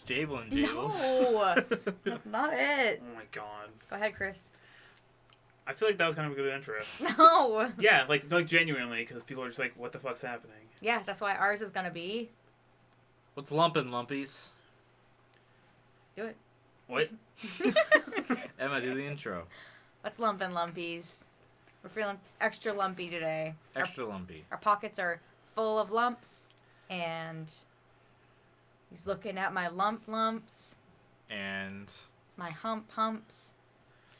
It's Jable and Jables. No, that's not it. Oh my god. Go ahead, Chris. I feel like that was kind of a good intro. No. Yeah, like genuinely, because people are just like, what the fuck's happening? Yeah, that's why ours is gonna be. What's lumpin' lumpies? Do it. What? Emma, do the intro. What's lumpin' lumpies? We're feeling extra lumpy today. Extra lumpy. Our pockets are full of lumps, and he's looking at my lumps, And my humps.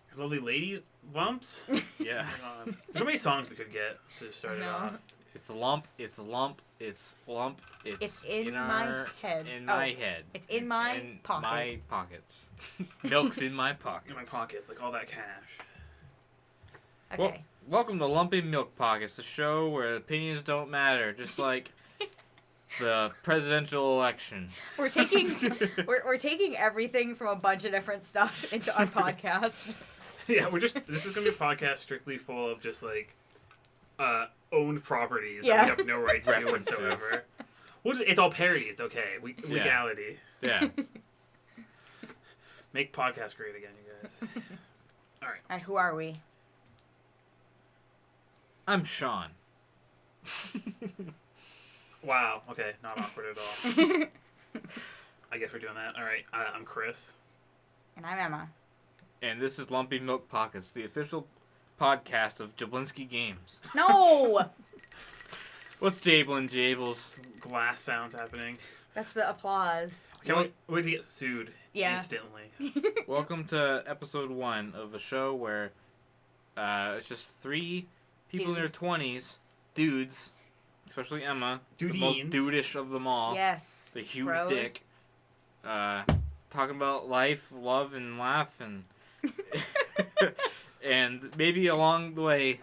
Your lovely lady lumps? yeah. There's so many songs we could get to start it off. It's a lump, it's a lump, it's lump, It's in my head. In my head. It's in my pocket. My pockets. Milk's in my pockets. In my pockets, like all that cash. Okay. Well, welcome to Lumpy Milk Pockets, the show where opinions don't matter, just like the presidential election. We're taking we're taking everything from a bunch of different stuff into our podcast. Yeah, this is going to be a podcast strictly full of just like owned properties that we have no rights to whatsoever. It's all parody, it's okay. Legality. Yeah. Make podcasts great again, you guys. Alright. Who are we? I'm Sean. Wow, okay, not awkward at all. I guess we're doing that. Alright, I'm Chris. And I'm Emma. And this is Lumpy Milk Pockets, the official podcast of Jablinski Games. No! What's Jable and Jables? Glass sounds happening. That's the applause. Can't wait to get sued instantly. Welcome to episode 1 of a show where it's just 3 people in their 20s, dudes, especially Emma, the most dudish of them all. Yes. The huge dick. Talking about life, love, and laugh, and and maybe along the way,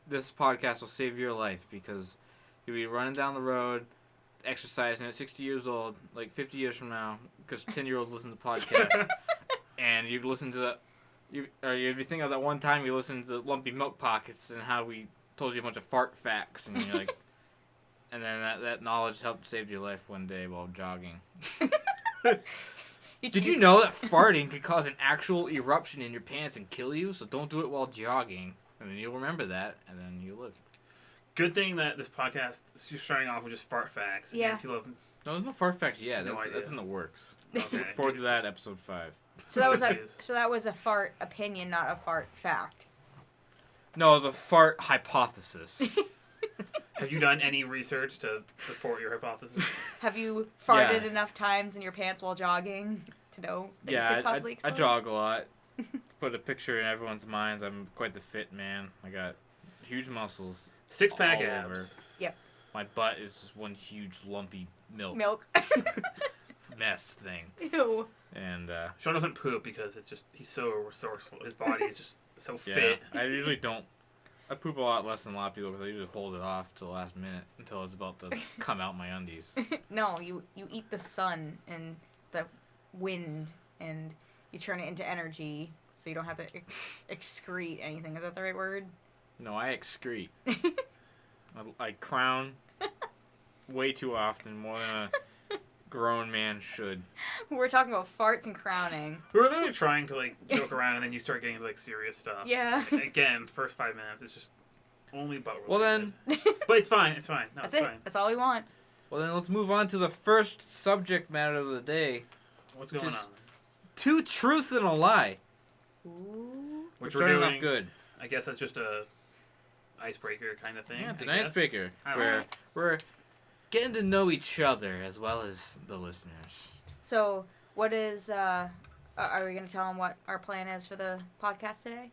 this podcast will save your life because you'll be running down the road, exercising at 60 years old, like 50 years from now, because 10-year-olds listen to podcasts, and you'd listen to you'd be thinking of that one time you listened to Lumpy Milk Pockets and how we told you a bunch of fart facts, and you're like, and then that knowledge helped save your life one day while jogging. Did you know that farting could cause an actual eruption in your pants and kill you? So don't do it while jogging, and then you'll remember that, and then you live. Good thing that this podcast is just starting off with just fart facts. Yeah. No, there's no fart facts yet. No That's in the works. Okay. Look forward to that, episode 5. So that was a fart opinion, not a fart fact. No, it's a fart hypothesis. Have you done any research to support your hypothesis? Have you farted enough times in your pants while jogging to know that you could possibly explode? I jog a lot. Put a picture in everyone's minds. I'm quite the fit man. I got huge muscles. 6-pack all abs. over. Yep. My butt is just one huge lumpy Milk. mess thing. Ew. And Sean doesn't poop because he's so resourceful. His body is just so fit. I usually don't. I poop a lot less than a lot of people because I usually hold it off till the last minute until it's about to come out my undies. No, you eat the sun and the wind and you turn it into energy so you don't have to excrete anything. Is that the right word? No, I excrete. I crown way too often, more than a grown man should. We're talking about farts and crowning. We were literally trying to joke around, and then you start getting serious stuff. Yeah. Again, first 5 minutes, it's just only butt related. Well then, but it's fine. It's fine. No, That's it's it. fine. That's all we want. well then, let's move on to the first subject matter of the day. What's going on? 2 truths and a lie. Ooh. Which we're we're starting doing. off good. I guess that's just a icebreaker kind of thing. Yeah, it's an I guess. icebreaker I don't where know. we're getting to know each other as well as the listeners. So, what is, are we going to tell them what our plan is for the podcast today?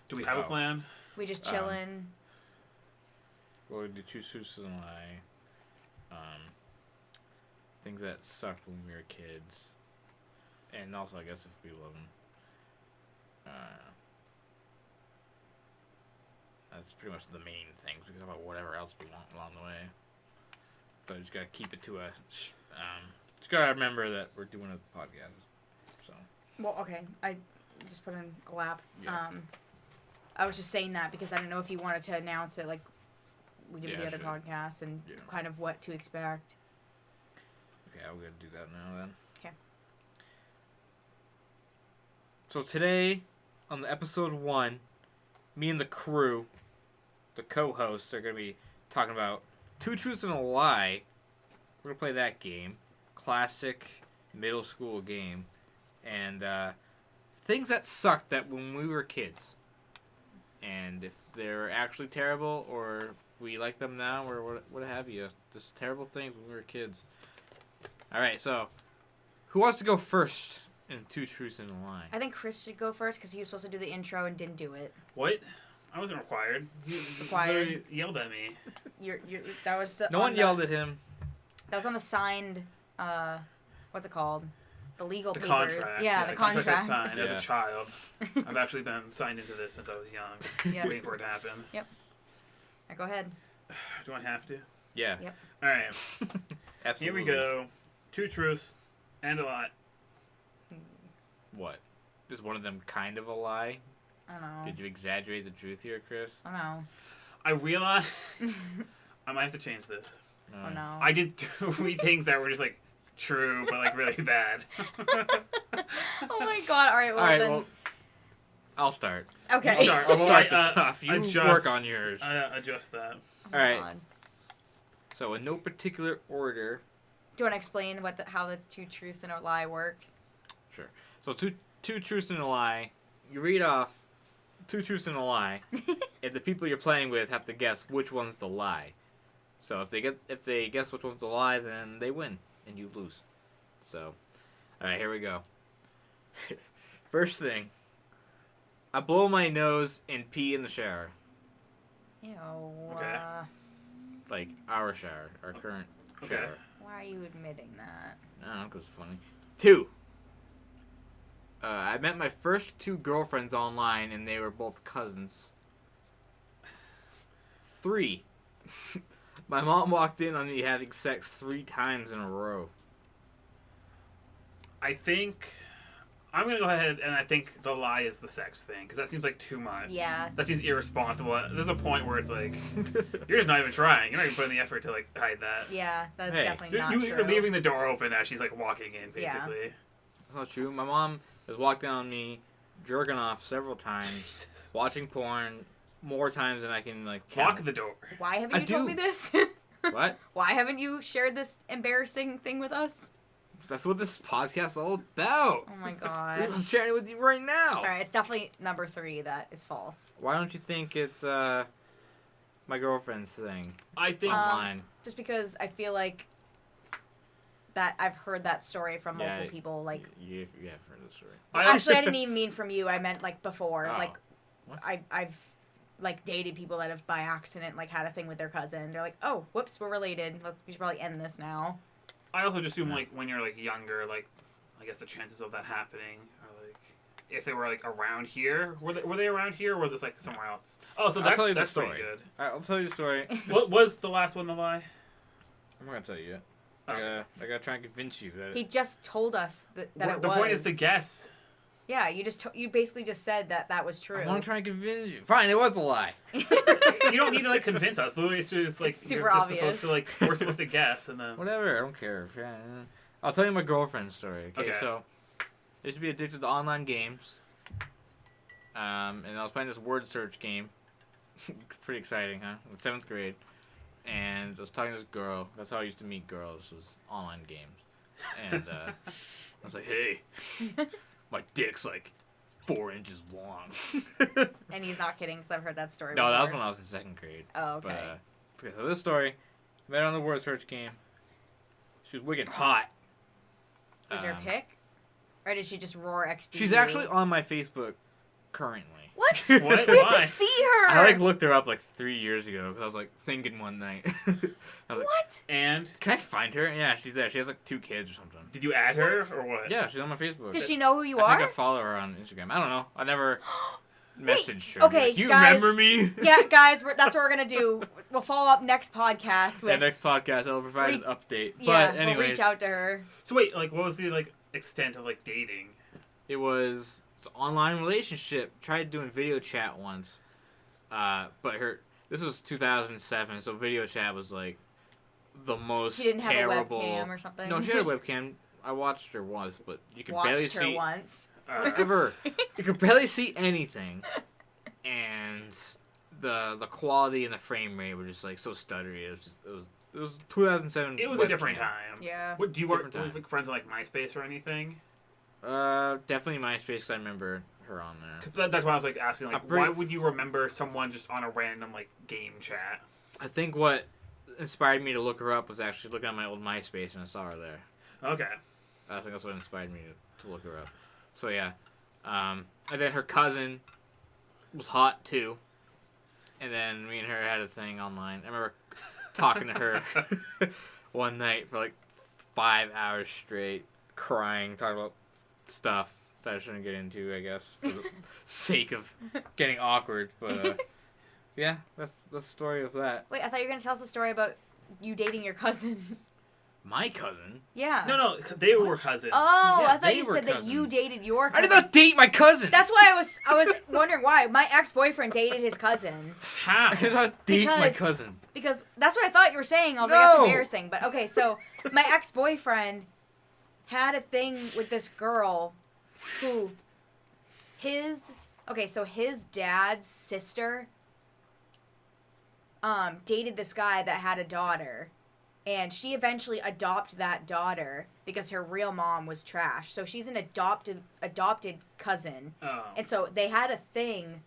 Do we have a plan? We just chillin'? Well, we do 2 truths and a lie. Things that sucked when we were kids. And also, I guess, if we love them. That's pretty much the main things. We can talk about whatever else we want along the way. But we just gotta keep it to a... just gotta remember that we're doing a podcast. So. Well, okay. I just put in a lap. Yeah. I was just saying that because I don't know if you wanted to announce it like we did with the other podcasts and kind of what to expect. Okay, I'm gonna do that now then. Okay. So today, on the episode 1, me and the crew, the co-hosts, are gonna be talking about 2 Truths and a Lie. We're gonna play that game, classic middle school game, and things that sucked that when we were kids, and if they're actually terrible or we like them now or what have you. Just terrible things when we were kids. All right, so who wants to go first in 2 Truths and a Lie? I think Chris should go first because he was supposed to do the intro and didn't do it. What? I wasn't required. You Required. yelled at me. That was the. No one yelled at him. That was on the signed. What's it called? The legal The papers. contract. Yeah, the contract. I took a sign as Yeah. a child. I've actually been signed into this since I was young. Yeah. Waiting for it to happen. Yep. Right, go ahead. Do I have to? Yeah. Yep. All right. Absolutely. Here we go. 2 truths and a lie. What? Is one of them kind of a lie? I don't know. Did you exaggerate the truth here, Chris? I don't know. I realize I might have to change this. Oh no. I did 3 things that were just like true, but like really bad. Oh my god. All right. Well All right, then. well, I'll start. Okay. Start. I'll Well, start I, this off. You adjust- work on yours. Adjust that. Oh my All right. God. So, in no particular order. Do you want to explain how the 2 truths and a lie work? Sure. So, two truths and a lie. You read off 2 truths and a lie, and the people you're playing with have to guess which one's the lie. So, if they guess which one's the lie, then they win and you lose. So, all right, here we go. First thing. I blow my nose and pee in the shower. Ew. Okay. Like our shower, our current Okay. shower. Why are you admitting that? I don't know, 'cause it's funny. 2. I met my first 2 girlfriends online, and they were both cousins. 3. My mom walked in on me having sex 3 times in a row. I think I'm gonna go ahead and I think the lie is the sex thing because that seems like too much. Yeah. That seems irresponsible. There's a point where it's like you're just not even trying. You're not even putting the effort to like hide that. Yeah, that's Hey, definitely not You're true. leaving the door open as she's like walking in, Yeah. basically. That's not true. My mom has walked in on me jerking off several times, watching porn more times than I can like count. Lock the door. Why haven't I you told do. me this? What? Why haven't you shared this embarrassing thing with us? That's what this podcast's all about. Oh my god. I'm sharing it with you right now. Alright, it's definitely number 3 that is false. Why don't you think it's my girlfriend's thing I think online? Just because I feel like that I've heard that story from multiple Yeah, people. Like, you have heard the story. actually, I didn't even mean from you. I meant like before. Oh. Like, What? I've like dated people that have by accident like had a thing with their cousin. They're like, oh, whoops, we're related. We should probably end this now. I also just assume like when you're like younger, like I guess the chances of that happening are like if they were like around here, were they around here or was this like somewhere else? Oh, so I'll that's, tell you the that's pretty story. good. I'll tell you the story. What was the last one to lie? I'm not gonna tell you yet. Oh. I gotta try and convince you that. He just told us that it The was. point is to guess. Yeah, you basically just said that was true. I want to try and convince you. Fine, it was a lie. You don't need to like convince us. Literally, it's just like Super you're just obvious. supposed to like we're supposed to guess and then. Whatever, I don't care. Yeah. I'll tell you my girlfriend's story. Okay, Okay. so I used to be addicted to online games. And I was playing this word search game. Pretty exciting, huh? In 7th grade. And I was talking to this girl. That's how I used to meet girls, was online games. And I was like, hey, my dick's like 4 inches long. And he's not kidding because I've heard that story. No, that was before. when I was in 2nd grade. Oh, okay. But, okay, so this story, met her on the word search game. She was wicked hot. Was there a pic? Or did she just roar XD? She's actually on my Facebook currently. What? What? We have Why? to see her. I looked her up 3 years ago because I was thinking one night. I was like, What? And can I find her? Yeah, she's there. She has 2 kids or something. did you add her What? or what? Yeah, she's on my Facebook. Does she know who you I are? think I follow her on Instagram. I don't know. I never messaged her. okay, Like, you guys- remember me? Yeah, guys, that's what we're gonna do. We'll follow up next podcast with. Yeah, next podcast I'll provide Reach- an update. yeah, But anyways, we'll reach out to her. So wait, like what was the like extent of like dating? it was it's an online relationship. Tried doing video chat once, but this was 2007, so video chat was the most She didn't terrible. have a webcam or something. No, she had a webcam. I watched her once, but you could barely Watched her see once. ever. You could barely see anything, and the quality and the frame rate were just like so stuttery. It was 2007. It was webcam. a different time. Yeah. What, do you work Different with friends on like MySpace or anything? Definitely MySpace. 'Cause I remember her on there. Because that's why I was like asking, like, why would you remember someone just on a random like game chat? I think what inspired me to look her up was actually looking at my old MySpace and I saw her there. Okay. I think that's what inspired me to look her up. So yeah, and then her cousin was hot too, and then me and her had a thing online. I remember talking to her one night for like 5 hours straight, crying, talking about stuff that I shouldn't get into, I guess, for the sake of getting awkward. But yeah, that's the story of that. Wait, I thought you were gonna tell us a story about you dating your cousin. My cousin? Yeah. No, they were cousins. Oh, Yeah, I thought they you were said that you cousins. dated your I cousin. did not date my cousin. That's why I was wondering why. My ex-boyfriend dated his cousin. How? I did not date my Because- cousin. Because that's what I thought you were saying. I was like, that's No. embarrassing. But okay, so my ex-boyfriend had a thing with this girl who his dad's sister dated this guy that had a daughter, and she eventually adopted that daughter because her real mom was trash. So she's an adopted cousin. Oh. And so they had a thing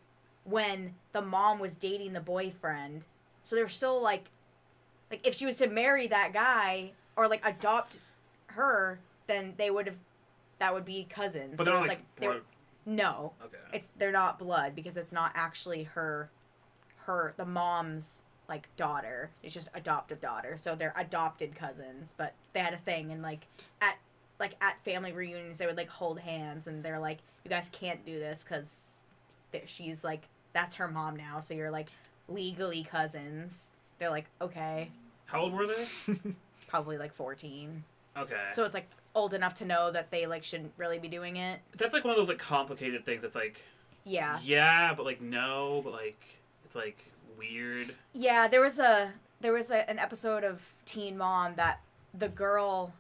when the mom was dating the boyfriend. So they're still like if she was to marry that guy or like adopt her, then that would be cousins. But so they're it's like they're blood. no. Okay. They're not blood because it's not actually the mom's like daughter. It's just adoptive daughter. So they're adopted cousins, but they had a thing and at family reunions they would like hold hands and they're like, you guys can't do this because she's like, that's her mom now, so you're like legally cousins. They're like, okay. How old were they? Probably like 14. Okay. So it's like old enough to know that they like shouldn't really be doing it. That's like one of those like complicated things that's like Yeah, but like no, but like it's like weird. Yeah, there was an episode of Teen Mom that the girl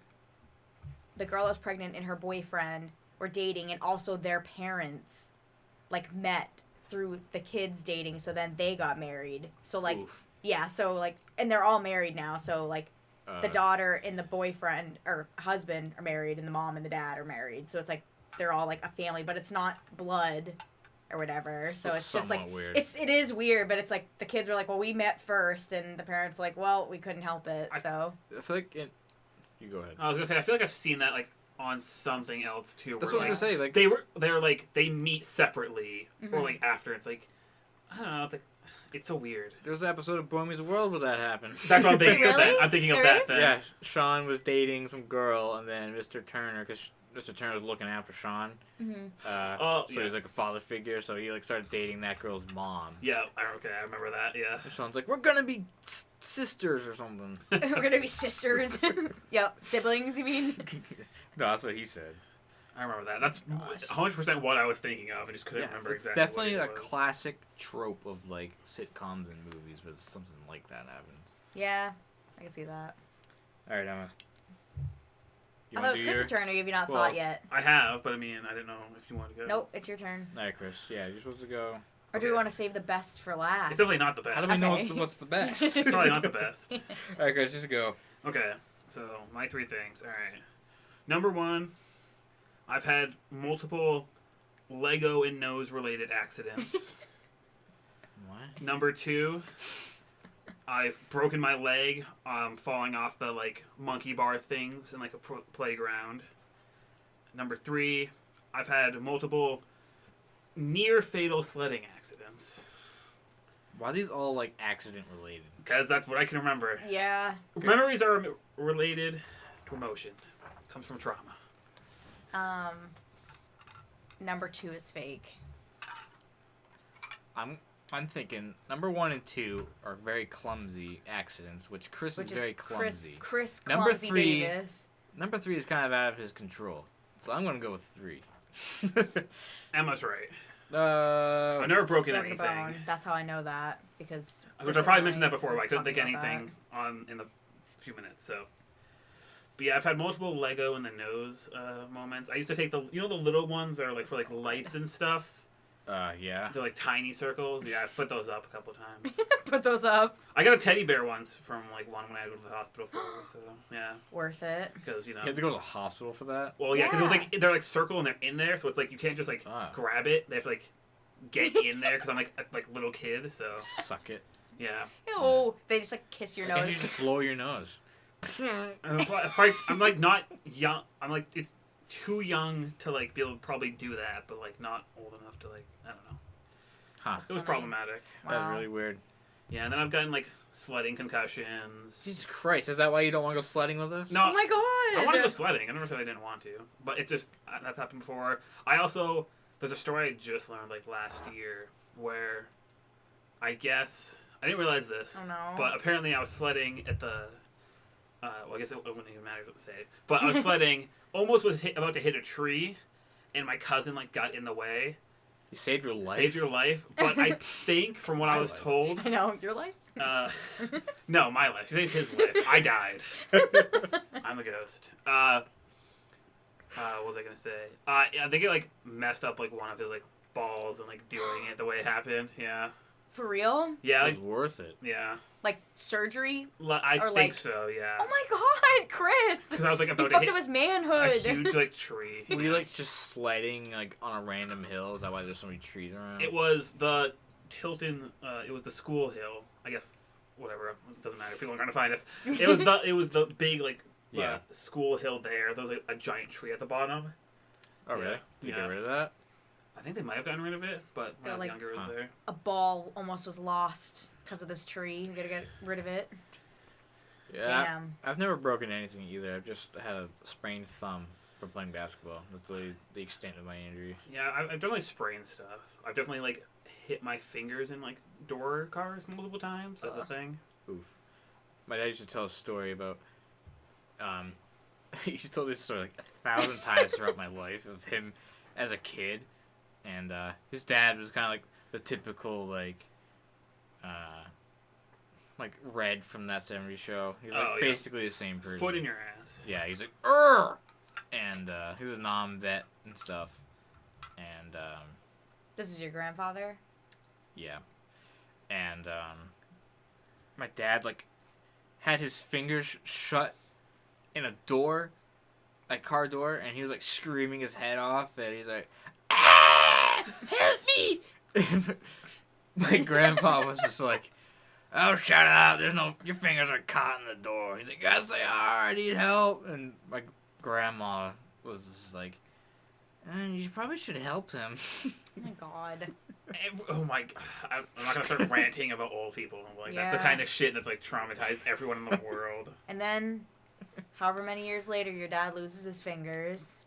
that was pregnant and her boyfriend were dating, and also their parents like met through the kids dating, so then they got married. So like Oof. yeah, so like, and they're all married now, so like the daughter and the boyfriend or husband are married and the mom and the dad are married. So it's like they're all like a family, but it's not blood or whatever. So it's just like weird. it is weird, but it's like the kids were like, well, we met first, and the parents were like, well, we couldn't help it. So I feel like you go ahead. I was gonna say I feel like I've seen that like on something else too. That's where, what I was gonna say. Like they're like they meet separately or Mhm. like after. It's like I don't know. It's like it's so weird. there was an episode of Boy Meets World where that happened. That's what I'm thinking of. Really? That I'm thinking of There that. is? Then. Yeah, Sean was dating some girl, and then Mr. Turner, because Mr. Turner was looking after Sean. So he was like a father figure, so he like started dating that girl's mom. Yeah. Okay. I remember that. Yeah. And Sean's like, we're gonna be sisters or something. we're gonna be sisters. Yep, siblings. You mean? No, that's what he said. I remember that. That's Gosh. 100% what I was thinking of. I just couldn't remember it's exactly. definitely what a it was. classic trope of like sitcoms and movies where something like that happens. Yeah, I can see that. All right, Emma. I thought it was Chris's turn, or have you not thought yet? I have, but I mean, I didn't know if you wanted to go. Nope, it's your turn. All right, Chris. Yeah, you're supposed to go. Or do we want to save the best for last? It's definitely not the best. How do we know Okay. what's the best? It's probably not the best. All right, Chris, just go. Okay, so my 3 things. All right. Number 1, I've had multiple Lego and nose related accidents. What? Number 2, I've broken my leg falling off the like monkey bar things in like a playground. Number 3, I've had multiple near fatal sledding accidents. Why are these all like accident related? Because that's what I can remember. Yeah. Memories are related to emotion. Comes from trauma. Number 2 is fake. I'm thinking number 1 and 2 are very clumsy accidents, which Chris is very clumsy. Chris Number Clumsy 3 Davis. Number 3 is kind of out of his control, so I'm gonna go with 3. Emma's right. Uh, I've never broken Broke the bone. anything. That's how I know that, because. Which I probably mentioned that before, but I couldn't think anything in the few minutes. So, but yeah, I've had multiple Lego in the nose moments. I used to take the little ones that are like for like lights and stuff. Yeah. They're like tiny circles. Yeah, I've put those up a couple times. Put those up. I got a teddy bear once from like one when I had to go to the hospital for. So yeah, Worth it. because You have to go to the hospital for that? Well, yeah, because it was Yeah. like they're like circle and they're in there, so it's like you can't just like grab it. They have to like get in there because I'm like a little kid. So Suck it. yeah, Ew. They just like kiss your And nose. you just blow your nose. I'm like not young. I'm like it's too young to like be able to probably do that, but like not old enough to like I don't know. Huh. It was funny. problematic. That's Wow. really weird. Yeah, and then I've gotten like sledding concussions. Jesus Christ, is that why you don't want to go sledding with us? No, Oh my god. I want to go sledding. I never said I didn't want to, but it's just that's happened before. I also there's a story I just learned like last year where I guess I didn't realize this, Oh no. but apparently I was sledding at the. Well, I guess it wouldn't even matter to say. But I was sledding, almost was about to hit a tree, and my cousin like got in the way. You saved your life? Saved your life, but I think from what I My was life. told, I know. Your life? no, my life. She saved his life. I died. I'm a ghost. What was I gonna say? I think it like messed up like one of his like balls and like doing it the way it happened. Yeah. For real? Yeah. It was Like, worth it. yeah. Like surgery? I Or, think like- so. Yeah. Oh my god, Chris! Because I was like You about to fucked hit up his a manhood. huge like tree. Were you like just sledding like on a random hill? Is that why there's so many trees around? It was the Hilton. It was the school hill. I guess whatever. It doesn't matter. People aren't gonna find us. It was the big like Yeah. school hill there. There was like a giant tree at the bottom. Oh really? Yeah. You Yeah. get rid of that? I think they might have gotten rid of it, but when They're I was like- younger, it was there. A ball almost was lost because of this tree. We gotta get rid of it. Yeah. Damn. I've never broken anything either. I've just had a sprained thumb from playing basketball. That's really the extent of my injury. Yeah, I've definitely sprained stuff. I've definitely like hit my fingers in like door cars multiple times. That's a Ugh. thing. Oof. My dad used to tell a story about. He told this story like 1,000 times throughout my life of him as a kid, and his dad was kind of like the typical like Red from That 70s Show. He's like Oh, yeah. basically the same person. Foot in your ass. Yeah, he's like Urgh! And he was a non-vet and stuff, and This is your grandfather? yeah, and my dad like had his fingers shut in a door, like car door, and he was like screaming his head off, and he's like, "Ah, help me!" My grandpa was just like, "Oh, shut up! There's no, your fingers are caught in the door." He's like, "Yes, they are. I need help." And my grandma was just like, "You probably should help him." Oh my god. Oh my god. I'm not gonna start ranting about old people. Like that's the Yeah. kind of shit that's like traumatized everyone in the world. And then, however many years later, your dad loses his fingers.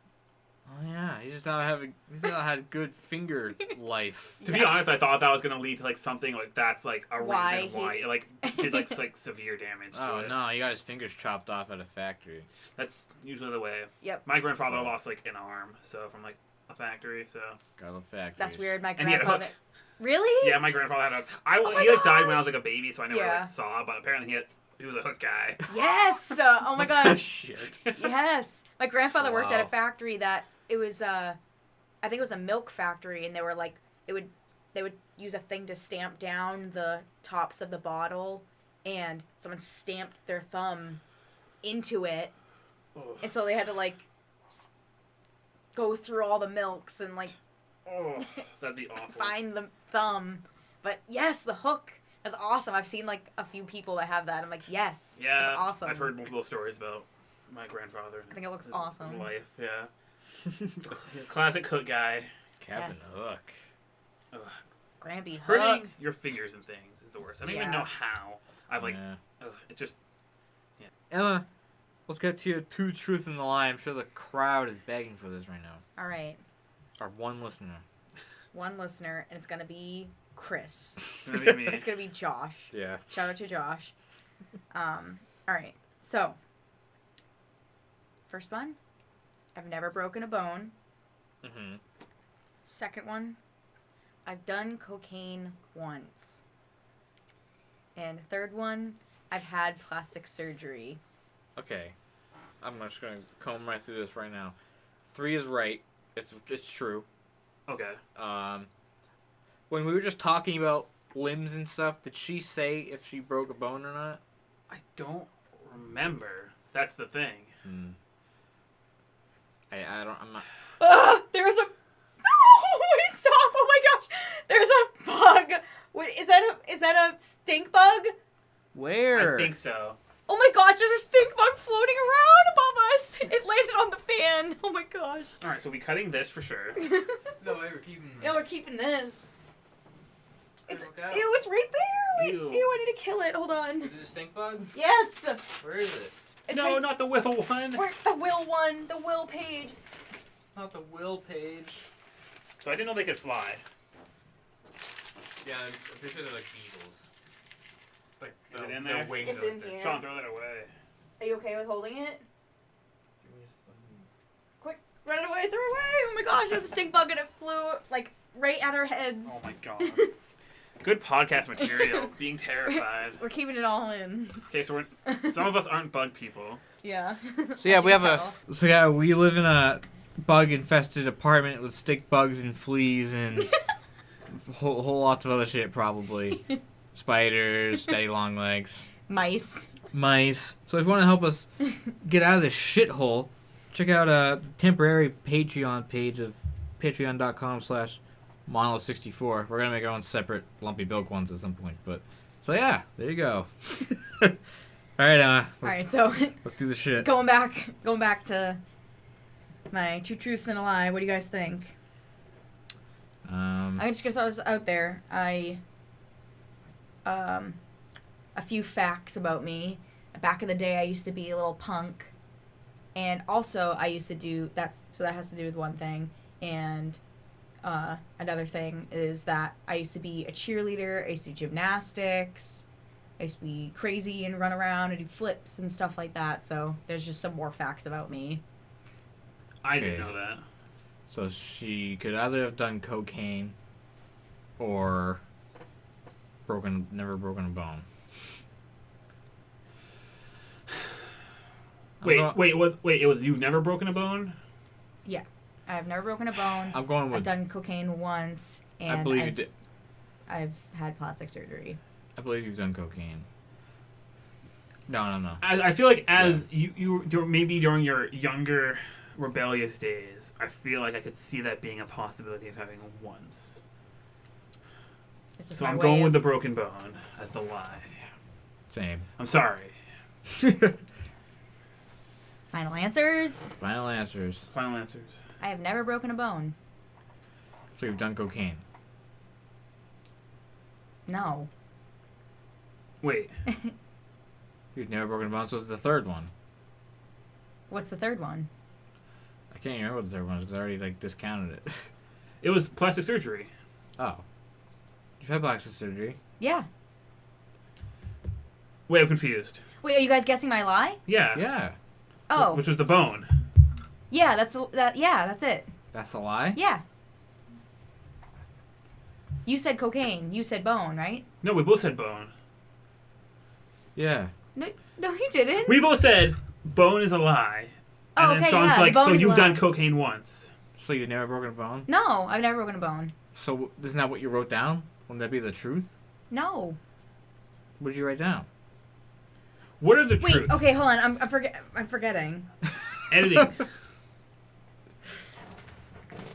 Oh yeah, he's not had a good finger life. To be honest, I thought that was gonna lead to like something like that's like a Why reason why it like did like severe damage to Oh it. no, he got his fingers chopped off at a factory. That's usually the way. Yep. My grandfather So- lost like an arm, so from like a factory, so Got a factory. That's weird. My And he had a hook. grandfather. Really? yeah, my grandfather had a. Oh my he like died when I gosh! was like a baby, so I never Yeah. like saw. But apparently he was a hook guy. Yes. Oh my What's that gosh. shit. Yes. My grandfather worked at a Wow. factory that it was I think it was a milk factory, and they were like they would use a thing to stamp down the tops of the bottle, and someone stamped their thumb into it, Ugh. and so they had to like go through all the milks and like Oh, that'd be awful. find the thumb. But yes, the hook. That's awesome. I've seen like a few people that have that. I'm like, yes, Yeah, that's awesome. I've heard multiple stories about my grandfather. And I think it looks his awesome. Life, yeah. Classic hook guy. Captain Yes. Hook. Ugh. Grampy Hurting hook. your fingers and things is the worst. I don't Yeah. even know how. I've like, Yeah. it's just Emma, let's get to your two truths in the lie. I'm sure the crowd is begging for this right now. All right, Our one listener. one listener, and it's gonna be Chris. gonna be me. It's gonna be Josh. Yeah. Shout out to Josh. All right. So, first one, I've never broken a bone. Mm-hmm. Second one, I've done cocaine once. And third one, I've had plastic surgery. Okay. I'm just going to comb right through this right now. 3 is right. It's true. Okay. When we were just talking about limbs and stuff, did she say if she broke a bone or not? I don't remember. That's the thing. I'm not... There's a... Wait, stop! Oh my gosh! There's a bug! Wait, is that a stink bug? Where? I think so. Oh my gosh, there's a stink bug floating around above us! It landed on the fan! Oh my gosh. Alright, so we're cutting this for sure. No, we're keeping No, we're keeping this. It's Look out. ew, it's right there! Wait, Ew. ew, I need to kill it. Hold on. Is it a stink bug? Yes! Where is it? It's No, right, not the Will one. where, the Will one, the Will page. Not the will page. So I didn't know they could fly. Yeah, I'm pretty sure they're like beetles. Like Is it in there? wings It's are in like here. Sean, throw that away. Are you okay with holding it? Give me some... Quick, run it away, throw it away! Oh my gosh, there's a stink bug and it flew, like, right at our heads. Oh my god. Good podcast material. Being terrified. We're keeping it all in. Okay, so some of us aren't bug people. Yeah. So yeah, As we you have can tell. So yeah, we live in a bug-infested apartment with stink bugs and fleas and whole lots of other shit probably. Spiders, daddy long legs, Mice. mice. So if you want to help us get out of this shithole, check out a temporary Patreon page of patreon.com/monolith64. We're gonna make our own separate Lumpy Milk ones at some point, but so yeah, there you go. All right, Emma. Alright, so Let's do the shit. going back to my 2 truths and a lie. What do you guys think? I'm just gonna throw this out there. A few facts about me. Back in the day, I used to be a little punk, and also I used to do that. So that has to do with one thing, and another thing is that I used to be a cheerleader. I used to do gymnastics. I used to be crazy and run around and do flips and stuff like that. So there's just some more facts about me. I didn't know that. So she could either have done cocaine or never broken a bone. Wait, it was you've never broken a bone? Yeah, I've never broken a bone. I'm going I've with. done cocaine once, and I believe you did. I've had plastic surgery. I believe you've done cocaine. No. I feel like as you maybe during your younger rebellious days, I feel like I could see that being a possibility of having once. It's just So my I'm way going of- with the broken bone as the lie. Same. I'm sorry. Final answers. Final answers. Final answers. I have never broken a bone. So you've done cocaine. No. Wait. You've never broken a bone, so it's the third one. What's the third one? I can't even remember what the third one is because I already discounted it. It was plastic surgery. Oh. You've had plastic surgery. Yeah. Wait, I'm confused. Wait, are you guys guessing my lie? Yeah. Yeah. Oh. Which was the bone. Yeah, that's it. That's the lie? Yeah. You said cocaine. You said bone, right? No, we both said bone. Yeah. No, you didn't. We both said bone is a lie. And Oh, then okay, Sean's yeah, like, bone so is a you've done lie. cocaine once. So you've never broken a bone? No, I've never broken a bone. So isn't that what you wrote down? Wouldn't that be the truth? No. What did you write down? What are the Wait. truths? Okay, hold on. I'm forgetting. Editing.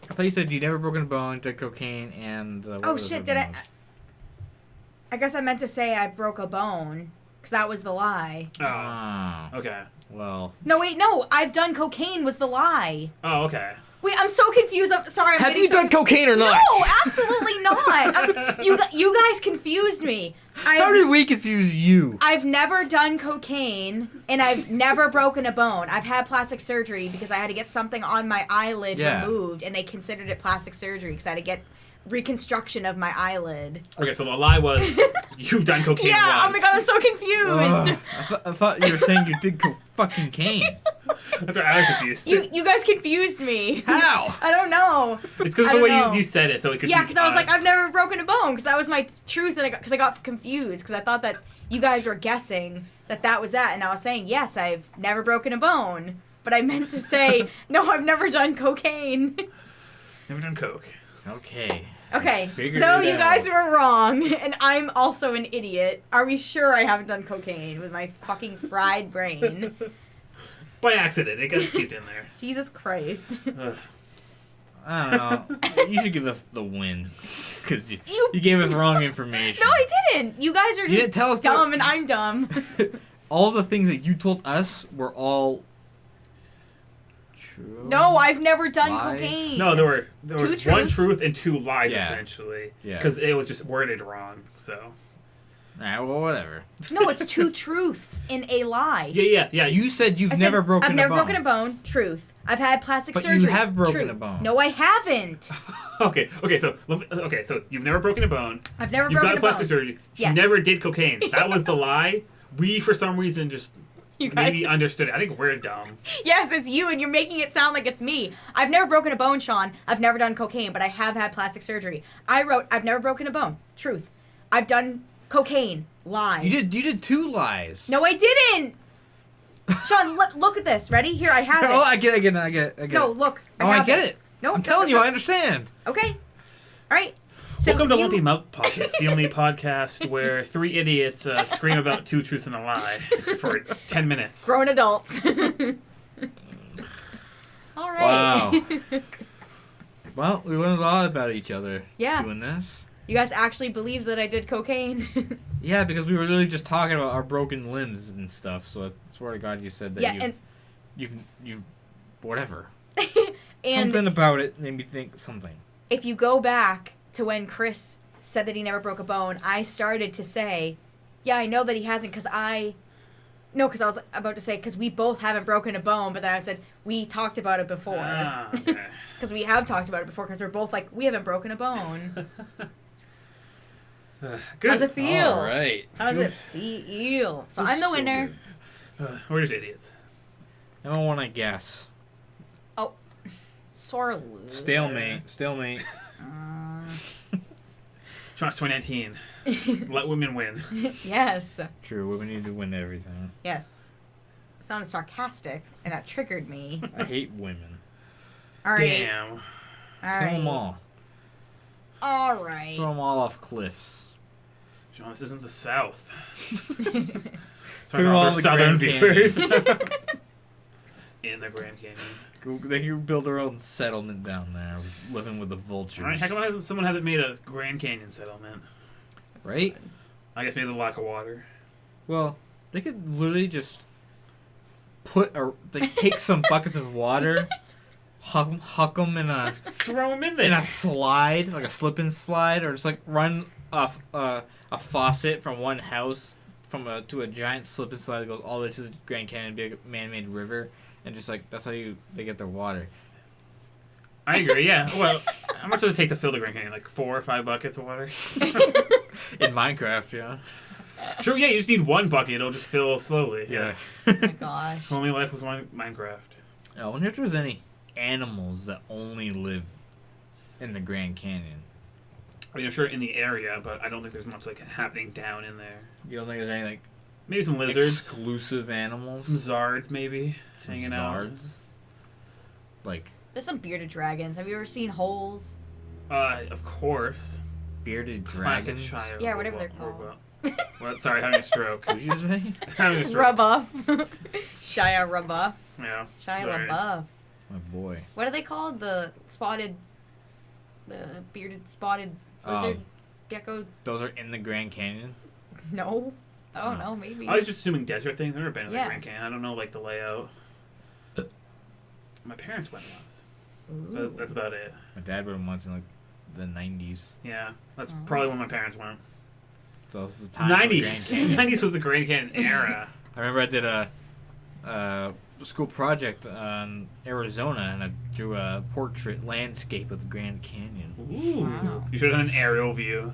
I thought you said you never broken a bone, did cocaine, and what Oh was the shit! other Did one I? was? I guess I meant to say I broke a bone, because that was the lie. Oh. Oh. Okay. Well. No, wait, no. I've done cocaine was the lie. Oh, okay. Wait, I'm so confused. I'm sorry. I'm Have getting you done cocaine or not? No, absolutely not. You guys confused me. How did we confuse you? I've never done cocaine, and I've never broken a bone. I've had plastic surgery because I had to get something on my eyelid removed, and they considered it plastic surgery because I had to get reconstruction of my eyelid. Okay, so the lie was you've done cocaine Yeah, once. oh my god, I'm so confused. I thought you were saying you did fucking cane. That's why I was confused. You guys confused me. How? I don't know. It's because of the way you said it, so it confused Yeah, because I was like, us. I've never broken a bone, because that was my truth, and I got confused, because I thought that you guys were guessing that was that, and I was saying, yes, I've never broken a bone, but I meant to say, no, I've never done cocaine. Never done coke. Okay. Okay, Figured so it you out. guys were wrong, and I'm also an idiot. Are we sure I haven't done cocaine with my fucking fried brain? By accident, it got seeped in there. Jesus Christ. Ugh. I don't know. You should give us the win. Because you gave us wrong information. No, I didn't. You guys are You didn't just tell us dumb, and I'm dumb. all the things that you told us were all true. No, I've never done Lies? cocaine. No, there Two was one truths? truth and two lies, Yeah. essentially. Yeah. Because it was just worded wrong, so... Alright, well, whatever. No, it's two truths in a lie. Yeah. You said you've I said, never broken I've never a bone. broken a bone. Truth. I've had plastic But surgery. you have broken Truth. a bone. No, I haven't. Okay, so you've never broken a bone. I've never You've broken got a plastic bone. surgery. She Yes. never did cocaine. That was the lie. We, for some reason, just You guys. maybe understood it. I think we're dumb. Yes, it's you, and you're making it sound like it's me. I've never broken a bone, Sean. I've never done cocaine, but I have had plastic surgery. I wrote, I've never broken a bone. Truth. I've done cocaine. Lie. You did two lies. No, I didn't. Sean, look at this. Ready? Here, I have it. Oh, I get it. No, look. Oh, I have get it. it. No, I'm telling you, I understand. Okay. All right. So Welcome to you- Lumpy Milk Pockets, the only podcast where three idiots scream about two truths and a lie for 10 minutes. Grown adults. All right. Wow. Well, we learned a lot about each other Yeah. doing this. You guys actually believe that I did cocaine? Yeah, because we were really just talking about our broken limbs and stuff. So I swear to God, you said that Yeah, you've whatever. and Something about it made me think something. if you go back to when Chris said that he never broke a bone, I started to say, yeah, I know that he hasn't because I was about to say because we both haven't broken a bone, but then I said we talked about it before. Ah, okay. Because we have talked about it before because we're both like, we haven't broken a bone. Good. How's it feel? All right. How does it feel? So I'm the winner. We're just idiots. I don't want to guess. Sore loser. Stalemate. Sean's 2019. Let women win. Yes. True, women need to win everything. Yes. It sounded sarcastic, and that triggered me. I hate women. All right. Damn. All Kill right. them all. All right. Throw them all off cliffs. Sean, this isn't the South. Put Sorry 'em for all all in the the Southern Grand viewers. In the Grand Canyon. They can build their own settlement down there, living with the vultures. Alright, how come someone hasn't made a Grand Canyon settlement? Right? I guess maybe the lack of water. Well, they could literally just take some buckets of water, huck them in a Throw them in there. in a slide, like a slip and slide, or just like run a faucet from one house to a giant slip and slide that goes all the way to the Grand Canyon, big man-made river, and just like that's how they get their water. I agree, yeah. Well, how much does it take to fill the Grand Canyon? Like 4 or 5 buckets of water? In Minecraft, yeah. True, yeah, you just need one bucket. It'll just fill slowly. Yeah. Oh my gosh. If only life was Minecraft. I wonder if there's any animals that only live in the Grand Canyon. I mean, I'm sure in the area, but I don't think there's much like happening down in there. You don't think there's any like Maybe some lizards. exclusive animals? Some zards, maybe. Some Hanging out. zards? Like There's some bearded dragons. Have you ever seen holes? Of course. bearded Classic dragons? Shia. Yeah, whatever they're Robo- called. What? Sorry, having a stroke. What did you say? Having a stroke. Rub off. Shia Rubuff. Yeah. Shia sorry. LaBeouf. My boy. What are they called? The bearded spotted lizard gecko? Those are in the Grand Canyon? No. I don't Oh. know. Maybe. I was just assuming desert things. I've never been to Yeah. the Grand Canyon. I don't know like the layout. My parents went once. Ooh. That's about it. My dad went once in like the 90s. Yeah, that's Oh. probably when my parents went. So that was the time of the 90s. Grand Canyon. 90s was the Grand Canyon era. I remember I did a school project on Arizona, and I drew a portrait landscape of the Grand Canyon. Ooh. Wow. You should have done an aerial view.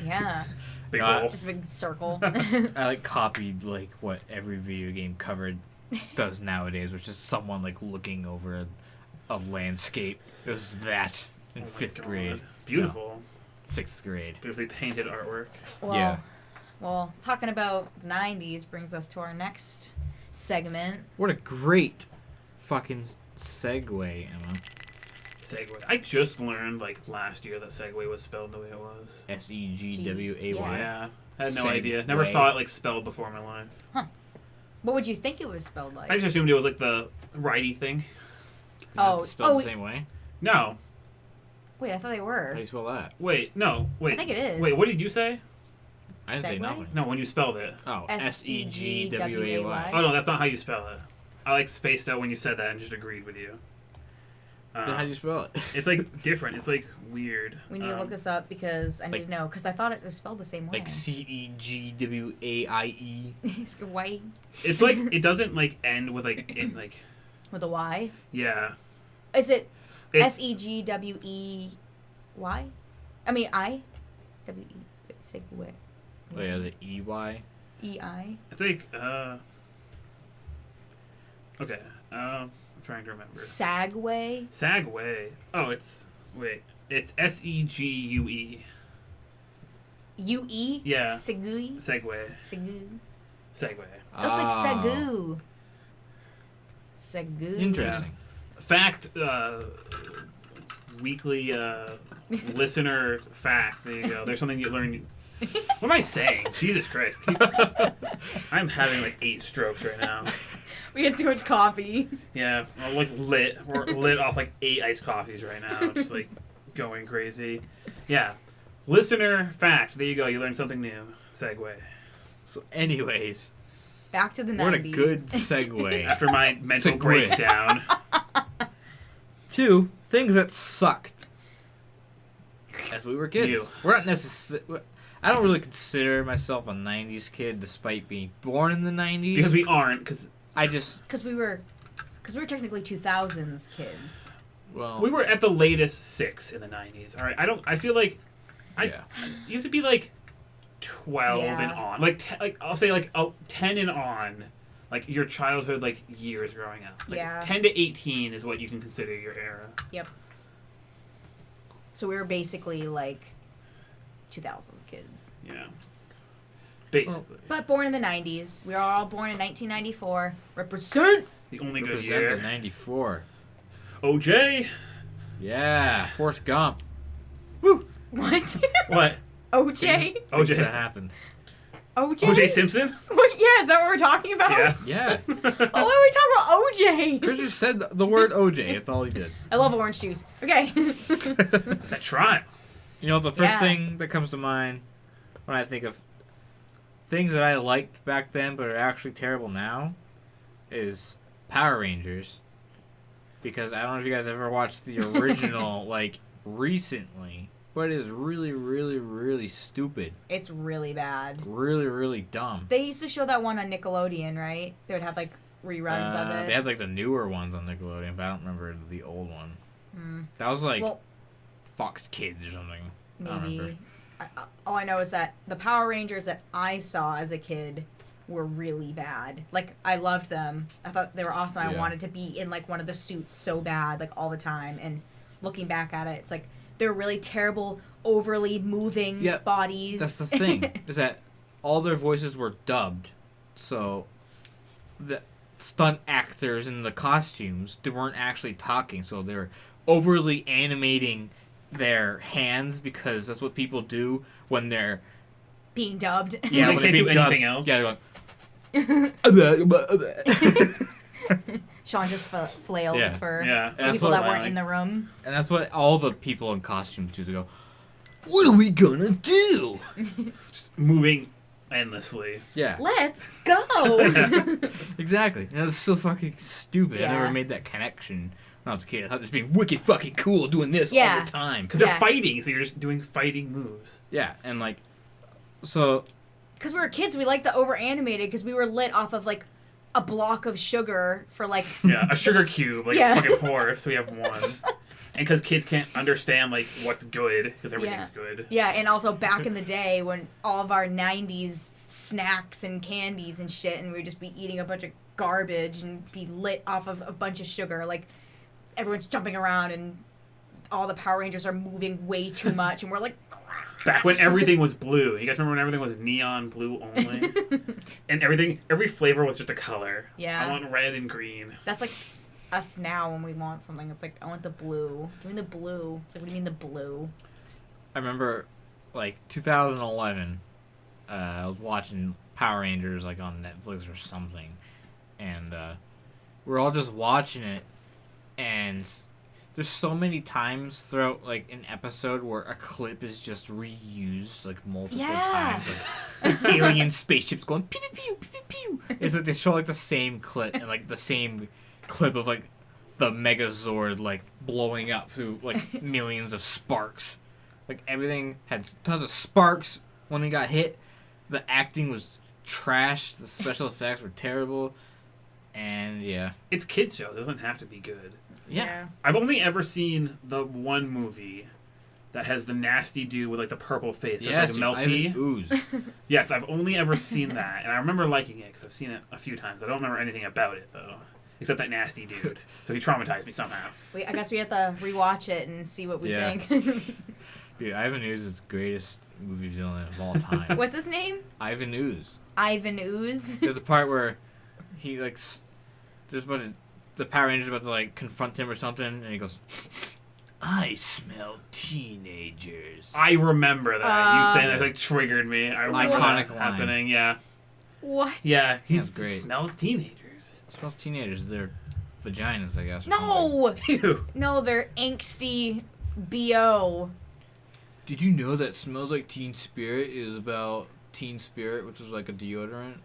Yeah. Big No, I- hole. Just a big circle. I like copied like what every video game covered does nowadays, which is someone like looking over a landscape. It was that in Oh my 5th God. grade. Beautiful. No, 6th grade. Beautifully painted artwork. Well, Yeah. Well, talking about the 90s brings us to our next segment. What a great fucking segue, Emma. Segway. I just learned like last year that Segway was spelled the way it was. Segway. Yeah. I had no Segway. idea. Never saw it like spelled before in my life. What would you think it was spelled like? I just assumed it was like the righty thing. Oh, spelled oh, the same way. No. Wait, I thought they How were. do you spell that? Wait. No. Wait. I think it is. Wait. What did you say? I didn't say Segway? nothing. No. When you spelled it. Oh, Segway. Segway. Oh no, that's not how you spell it. I like spaced out when you said that and just agreed with you. Then how do you spell it? It's like different. It's like weird. We need to look this up because I need like- to know because I thought it was spelled the same way. Like Segwaie. White It's like it doesn't like end with like in like with a Y. yeah. Is it It's, Segwey? I mean I. W E. Segway. Oh yeah, the EY. E I. I think okay. I'm trying to remember. Sagway. Sagway. Oh, it's Segue. U E. Yeah. Segui. Segway. Segui. Segway. Looks like Oh. Segu. Segu. Interesting. Fact. Weekly listener fact. There you go. There's something you learn. What am I saying? Jesus Christ. I'm having like 8 strokes right now. We had too much coffee. Yeah, we're like lit. We're lit off like 8 iced coffees right now. Just like going crazy. Yeah. Listener fact. There you go. You learned something new. Segway. So, anyways, Back to the 90s. what a good segue. After my mental Segway. breakdown. 2 things that sucked as we were kids. You. We're not necessarily. I don't really consider myself a '90s kid, despite being born in the '90s. Because we aren't. Because I just Because we were technically 2000s kids. we were at the latest 6 in the 90s. All right. I feel like yeah. you have to be like 12 Yeah. and on. Like I'll say like 10 and on. Like your childhood, like years growing up. Like Yeah. 10 to 18 is what you can consider your era. So we were basically like 2000s kids. Yeah. Basically. But born in the 90s. We were all born in 1994. Represent! The only good Represent year. the '94. OJ. Yeah, Forrest Gump. What? What? OJ? Things OJ. that happened. OJ? OJ Simpson? What? Yeah, is that what we're talking about? Yeah. Yeah, Oh, why are we talking about OJ? Chris just said the word OJ. That's all he did. I love orange juice. Okay. That trial. You know, the first Yeah. thing that comes to mind when I think of things that I liked back then but are actually terrible now is Power Rangers. Because I don't know if you guys ever watched the original, like, recently, but it is really, really, really stupid. It's really bad. Really, really dumb. They used to show that one on Nickelodeon, right? They would have like reruns of it. They had, like, the newer ones on Nickelodeon, but I don't remember the old one. Hmm. That was, like, Well, Fox Kids or something. I don't maybe. remember. All I know is that the Power Rangers that I saw as a kid were really bad. Like, I loved them. I thought they were awesome. I Yeah. wanted to be in, like, one of the suits so bad, like, all the time. And looking back at it, it's like they're really terrible, overly moving Yeah, bodies. That's the thing, is that all their voices were dubbed. So the stunt actors in the costumes, they weren't actually talking. So they're overly animating their hands because that's what people do when they're Being dubbed. yeah They when can't they're do being dubbed. anything else. Yeah, they're Sean just flailed Yeah. for Yeah. That's people what that I weren't like. in the room. and that's what all the people in costumes do. They go, "What are we gonna do?" Just moving endlessly. Yeah, Let's go. exactly. And it's so fucking stupid. I Yeah. never made that connection when I was a kid. I thought just being wicked fucking cool doing this all Yeah. the time. Because Yeah. they're fighting, so you're just doing fighting moves. Yeah, and like, so Because we were kids, we liked the over animated because we were lit off of like a block of sugar for like Yeah, a sugar cube, like Yeah. fucking 4, so we have 1. And because kids can't understand like what's good, because everything's good. yeah, and also back in the day when all of our '90s snacks and candies and shit, and we would just be eating a bunch of garbage and be lit off of a bunch of sugar. Like, everyone's jumping around and all the Power Rangers are moving way too much, and we're like... Back when everything was blue. You guys remember when everything was neon blue only? And every flavor was just a color. Yeah. I want red and green. That's like us now when we want something. It's like, I want the blue. Give me the blue. It's like, what do you mean the blue? I remember, like, 2011, I was watching Power Rangers, like, on Netflix or something, and we're all just watching it, and there's so many times throughout, like, an episode where a clip is just reused, like, multiple times, like, alien spaceships going pew pew pew pew pew. It's like they show, like, the same clip, and, like, the same clip of, like, the Megazord, like, blowing up through, like, millions of sparks. Like, everything had tons of sparks when it got hit. The acting was trash. The special effects were terrible. And, yeah. It's kids' show. It doesn't have to be good. Yeah. I've only ever seen the one movie that has the nasty dude with, like, the purple face. That's Yes, like a melty. ooze. Yes, I've only ever seen that. And I remember liking it because I've seen it a few times. I don't remember anything about it, though. Except that nasty dude. So he traumatized me somehow. I guess we have to rewatch it and see what we think. Dude, Ivan Ooze is the greatest movie villain of all time. What's his name? Ivan Ooze. Ivan Ooze. There's a part where he, like, there's a bunch of the Power Rangers about to, like, confront him or something, and he goes, I smell teenagers. I remember that. You saying that, like, triggered me. I remember Iconic that line. happening, yeah. What? Yeah, he great. smells teenagers. It smells teenagers. They're vaginas, I guess. or something. No! Ew. No, they're angsty B.O. Did you know that Smells Like Teen Spirit is about Teen Spirit, which is like a deodorant?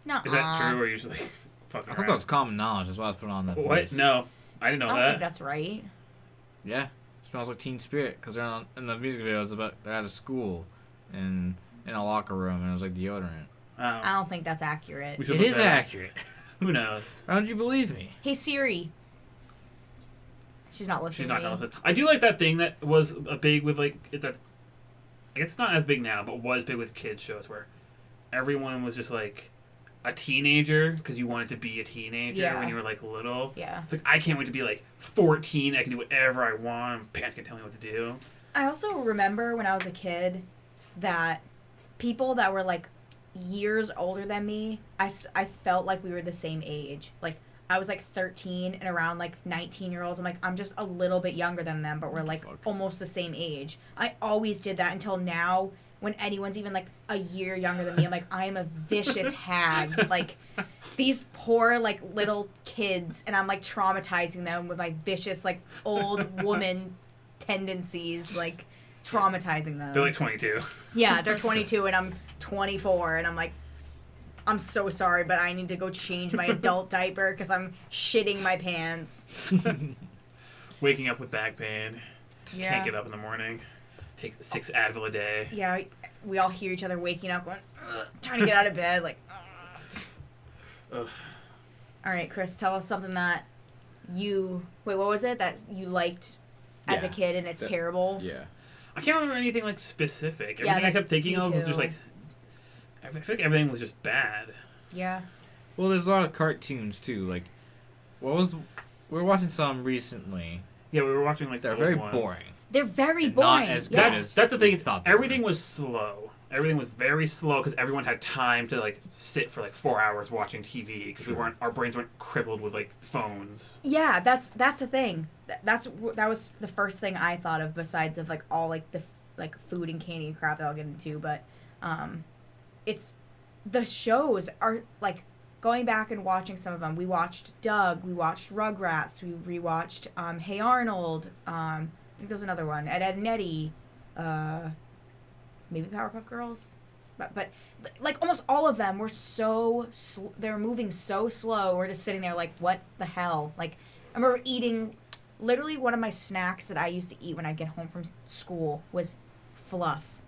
Nuh-uh. Is that true, or you just, like, fucking I thought that was common knowledge. That's why I was putting on that What? voice. No. I didn't know I don't that. think that's right. Yeah. Smells like Teen Spirit, because they're in the music video, it's about they're at a school and in a locker room, and it was like deodorant. Oh. I don't think that's accurate. We should It look is that up. accurate. Who knows? Why don't you believe me? Hey Siri. She's not listening She's not to gonna me. listen. I do like that thing that was big with, like, that. I guess it's not as big now, but was big with kids shows where everyone was just like a teenager because you wanted to be a teenager Yeah. when you were, like, little. Yeah. It's like, I can't wait to be, like, 14. I can do whatever I want. Parents can tell me what to do. I also remember when I was a kid that people that were like years older than me, I felt like we were the same age. Like, I was like 13 and around like 19-year-olds. I'm like, I'm just a little bit younger than them, but we're like almost the same age. I always did that until now when anyone's even like a year younger than me. I'm like, I am a vicious hag. Like, these poor like little kids, and I'm like traumatizing them with my vicious like old woman tendencies, like traumatizing them. They're like 22. Yeah, they're 22 and I'm 24, and I'm like, I'm so sorry, but I need to go change my adult diaper because I'm shitting my pants. Waking up with back pain. Yeah. Can't get up in the morning. Take 6 Advil a day. Yeah, we all hear each other waking up going, ugh, trying to get out of bed, like, Ugh. All right, Chris, tell us something that what was it that you liked as a kid and it's terrible? Yeah. I can't remember anything, like, specific. Yeah, Everything I kept thinking me of was just, too. like, I feel like everything was just bad. Yeah. Well, there's a lot of cartoons too. Like, we were watching some recently. Yeah, we were watching, like, They're old very ones. boring. They're very And boring. not as good yes. as That's the thing. we thought they Everything were. was slow. Everything was very slow because everyone had time to, like, sit for, like, 4 hours watching TV because our brains weren't crippled with, like, phones. Yeah, that's the thing. That was the first thing I thought of besides of like all like the like food and candy and crap that I'll get into, but it's the shows are like going back and watching some of them. We watched Doug, we watched Rugrats, we rewatched Hey Arnold. I think there's another one, Ed, Edd and Eddy, maybe Powerpuff Girls, but like almost all of them were so they're moving so slow. We're just sitting there like, what the hell? Like, I remember eating literally one of my snacks that I used to eat when I'd get home from school was fluff.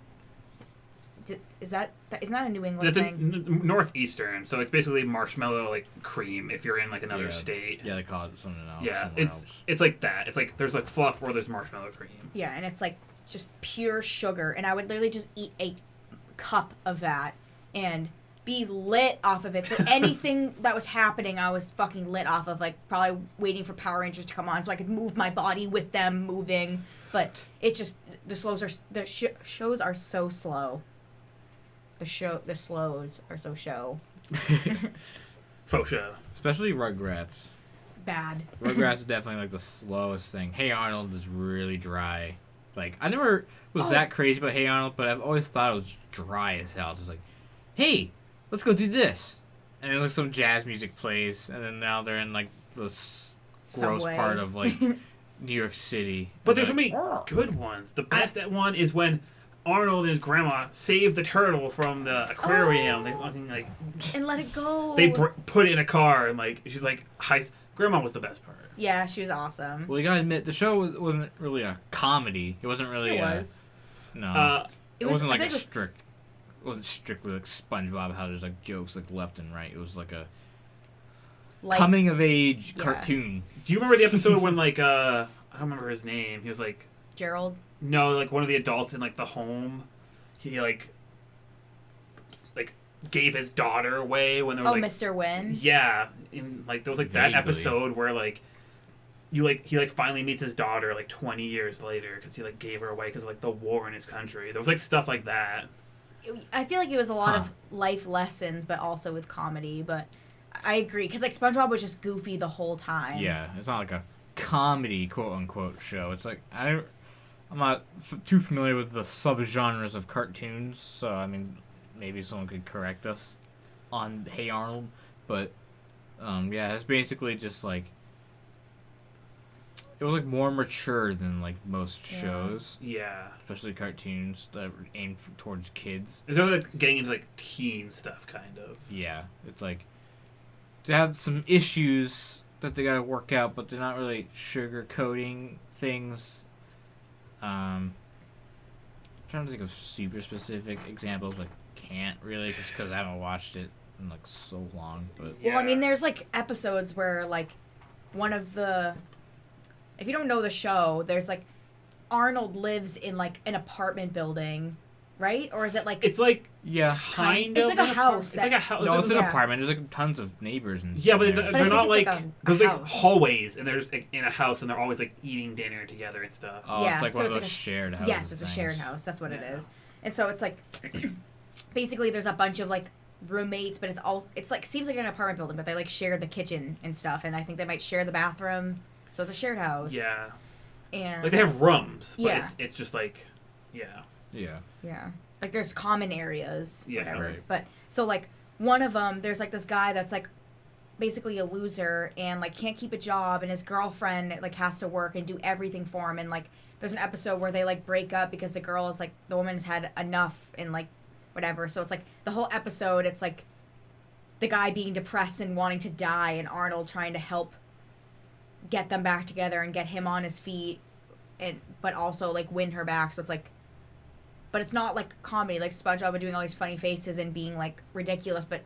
Isn't that a New England It's thing? northeastern, so it's basically marshmallow, like, cream if you're in, like, another state. Yeah, they call it something else. Yeah, somewhere else. it's like that. It's like there's, like, fluff or there's marshmallow cream. Yeah, and it's like just pure sugar, and I would literally just eat a cup of that and be lit off of it. So anything that was happening, I was fucking lit off of, like, probably waiting for Power Rangers to come on so I could move my body with them moving. But it's just, the shows are so slow. The slows are so show. Faux show. Especially Rugrats. Bad. Rugrats is definitely like the slowest thing. Hey Arnold is really dry. Like, I never was that crazy about Hey Arnold, but I've always thought it was dry as hell. It's just like, hey, let's go do this. And then like some jazz music plays, and then now they're in like the gross Subway. part of like New York City. But there's so many good ones. The best one is when Arnold and his grandma save the turtle from the aquarium. They fucking like and let it go. they put it in a car and like she's like hi. Grandma was the best part. Yeah, she was awesome. Well, you gotta admit, the show wasn't really a comedy. It wasn't really It was. No. It wasn't like I a think strict... It wasn't strictly like SpongeBob, how there's like jokes like left and right. It was like a coming-of-age cartoon. Do you remember the episode when like, I don't remember his name. He was like... Gerald? No, like one of the adults in like the home. He like gave his daughter away when there was Mr. Wynn? Yeah. In, like, there was like that episode where like... he like finally meets his daughter like 20 years later because he like gave her away because of like the war in his country. There was like stuff like that. I feel like it was a lot of life lessons, but also with comedy. But I agree because like SpongeBob was just goofy the whole time. Yeah, it's not like a comedy quote unquote show. It's like I'm not too familiar with the subgenres of cartoons, so I mean maybe someone could correct us on Hey Arnold, but yeah, it's basically just like. It was like more mature than like most shows. Yeah. Especially cartoons that are aimed towards kids. It's really like getting into like teen stuff, kind of. Yeah, it's like they have some issues that they gotta work out, but they're not really sugarcoating things. I'm trying to think of super specific examples, but can't really, just because I haven't watched it in like so long. But Well, I mean, there's like episodes where like one of the. If you don't know the show, there's like Arnold lives in like an apartment building, right? Or is it like it's like kind of? It's like a house. It's like a house. No, it's an apartment. There's like tons of neighbors and yeah, but they're not like there's like hallways and they're just like, in a house and they're always like eating dinner together and stuff. Oh, yeah, it's like so one it's of those like shared houses. Yes, it's a shared house. That's what it is. And so it's like basically there's a bunch of like roommates, but it's like seems like an apartment building, but they like share the kitchen and stuff, and I think they might share the bathroom. So it's a shared house. Yeah. And like they have rooms, but yeah, it's just like, yeah, like there's common areas, whatever. Right. But so like one of them, there's like this guy that's like basically a loser and like can't keep a job, and his girlfriend like has to work and do everything for him. And like there's an episode where they like break up because the girl is like the woman's had enough and like whatever. So it's like the whole episode, it's like the guy being depressed and wanting to die, and Arnold trying to help get them back together and get him on his feet, and but also like win her back. So it's like, but it's not like comedy like SpongeBob doing all these funny faces and being like ridiculous, but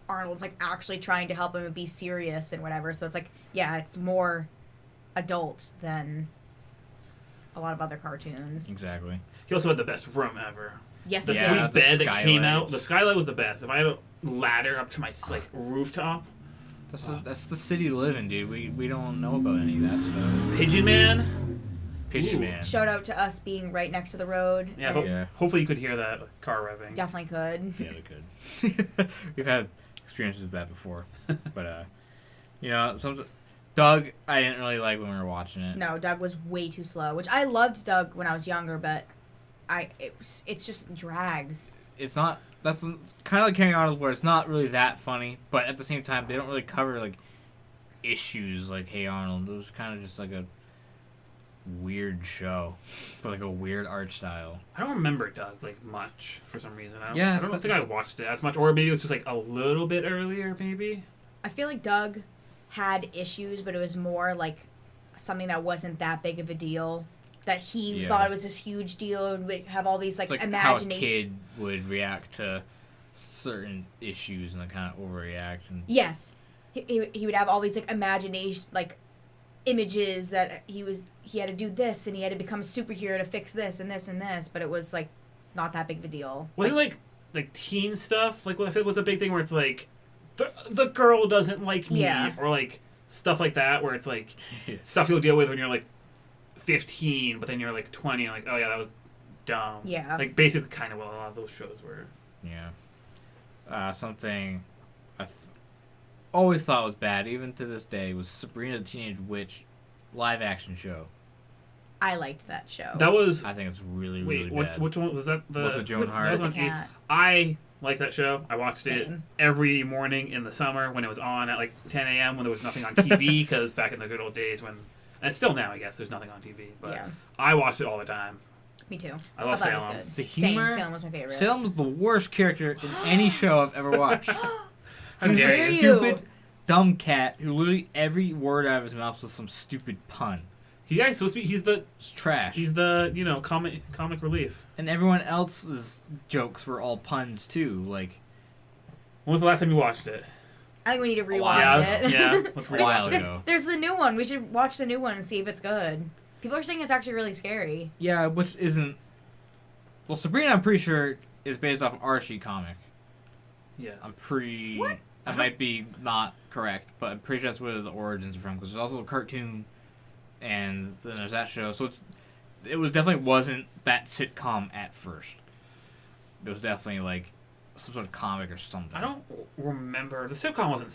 Arnold's like actually trying to help him and be serious and whatever. So it's like, yeah, it's more adult than a lot of other cartoons. Exactly. He also had the best room ever. Yes, the he sweet did. bed that came out. skylights. The skylight was the best. If I had a ladder up to my like rooftop. That's the city you live in, dude. We don't know about any of that stuff. Pigeon Man. Pigeon Man. Shout out to us being right next to the road. Yeah, hopefully you could hear that car revving. Definitely could. Yeah, they could. We've had experiences with that before, but you know, Doug, I didn't really like when we were watching it. No, Doug was way too slow. Which I loved Doug when I was younger, but it's just drags. It's not. That's kind of like Carrying On, where it's not really that funny, but at the same time, they don't really cover like issues like Hey Arnold. It was kind of just like a weird show, but like a weird art style. I don't remember Doug like much for some reason. I don't think I watched it as much, or maybe it was just like a little bit earlier. Maybe I feel like Doug had issues, but it was more like something that wasn't that big of a deal. That he thought it was this huge deal and would have all these like how a kid would react to certain issues and like kind of overreact. And yes, he would have all these like imagination like images that he had to do this and he had to become a superhero to fix this and this and this, but it was like not that big of a deal. Wasn't like like teen stuff. Like, if it was a big thing where it's like, the girl doesn't like me, or like stuff like that, where it's like stuff you'll deal with when you're like 15, but then you're like 20, and like, oh yeah, that was dumb. Yeah. Like basically, kind of what a lot of those shows were. Yeah. Something I always thought was bad, even to this day, was Sabrina the Teenage Witch live action show. I liked that show. That was. I think it's really bad. Which one was that? Was it Joan Hart? The cat. I liked that show. I watched it Same. every morning in the summer when it was on at like 10 a.m. when there was nothing on TV, because back in the good old days when, and still now I guess there's nothing on TV, but Yeah. I watched it all the time. Me too. I love thought it was Salem. good. The humor. Salem was my favorite. Salem's the worst character in any show I've ever watched. How He's dare a you. stupid, dumb cat who literally every word out of his mouth was some stupid pun. He's supposed to be. It's trash. He's the comic relief. And everyone else's jokes were all puns too. Like, When was the last time you watched it? I think we need to while rewatch ago. it. Yeah, let's A while rewatch it. ago. There's the new one. We should watch the new one and see if it's good. People are saying it's actually really scary. yeah, which isn't. Well, Sabrina, I'm pretty sure is based off an Archie comic. Yes. I'm pretty. What? That might be not correct, but I'm pretty sure that's where the origins are from. Because there's also a cartoon, and then there's that show. So it definitely wasn't that sitcom at first. It was definitely like some sort of comic or something. I don't remember. The sitcom wasn't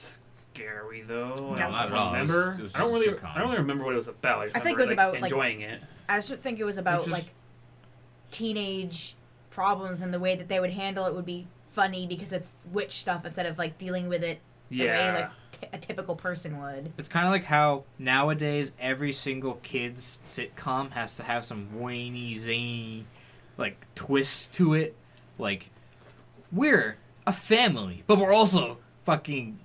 scary though. No, I not don't at all. remember. It was I don't just a really. sitcom. I don't really remember what it was about. I, just I think remember, it was about, like- enjoying it. I just think it was about just- like teenage problems, and the way that they would handle it would be funny because it's witch stuff instead of like dealing with it the way like a typical person would. It's kind of like how nowadays every single kid's sitcom has to have some whiny, zany, like, twist to it. Like, we're a family, but we're also fucking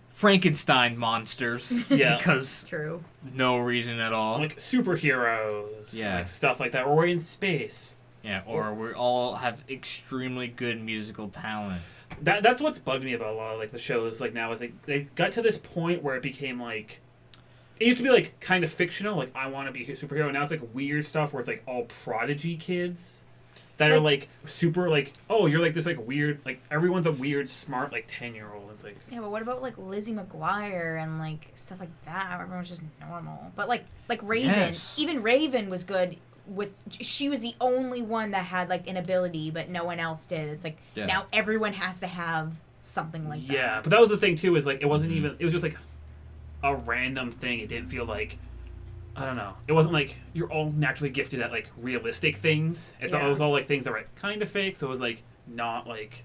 Frankenstein monsters. Yeah. Because True. no reason at all. Like superheroes. Yeah. Like stuff like that. Or we're in space. Yeah, or we all have extremely good musical talent. That's what's bugged me about a lot of like the shows like now is like they got to this point where it became like it used to be like kind of fictional, like I want to be a superhero. Now it's like weird stuff where it's like all prodigy kids that are like super like, oh, you're like this like weird, like everyone's a weird smart like 10-year-old. It's like, Yeah, but what about like Lizzie McGuire and like stuff like that? Everyone's just normal. But like Raven, Yes. even Raven was good. She was the only one that had like an ability, but no one else did. It's like now everyone has to have something like that. yeah, but that was the thing too, is like it wasn't even, it was just like a random thing. It didn't feel like, I don't know, it wasn't like you're all naturally gifted at like realistic things. It was all like things that were like, kind of fake, so it was like not like,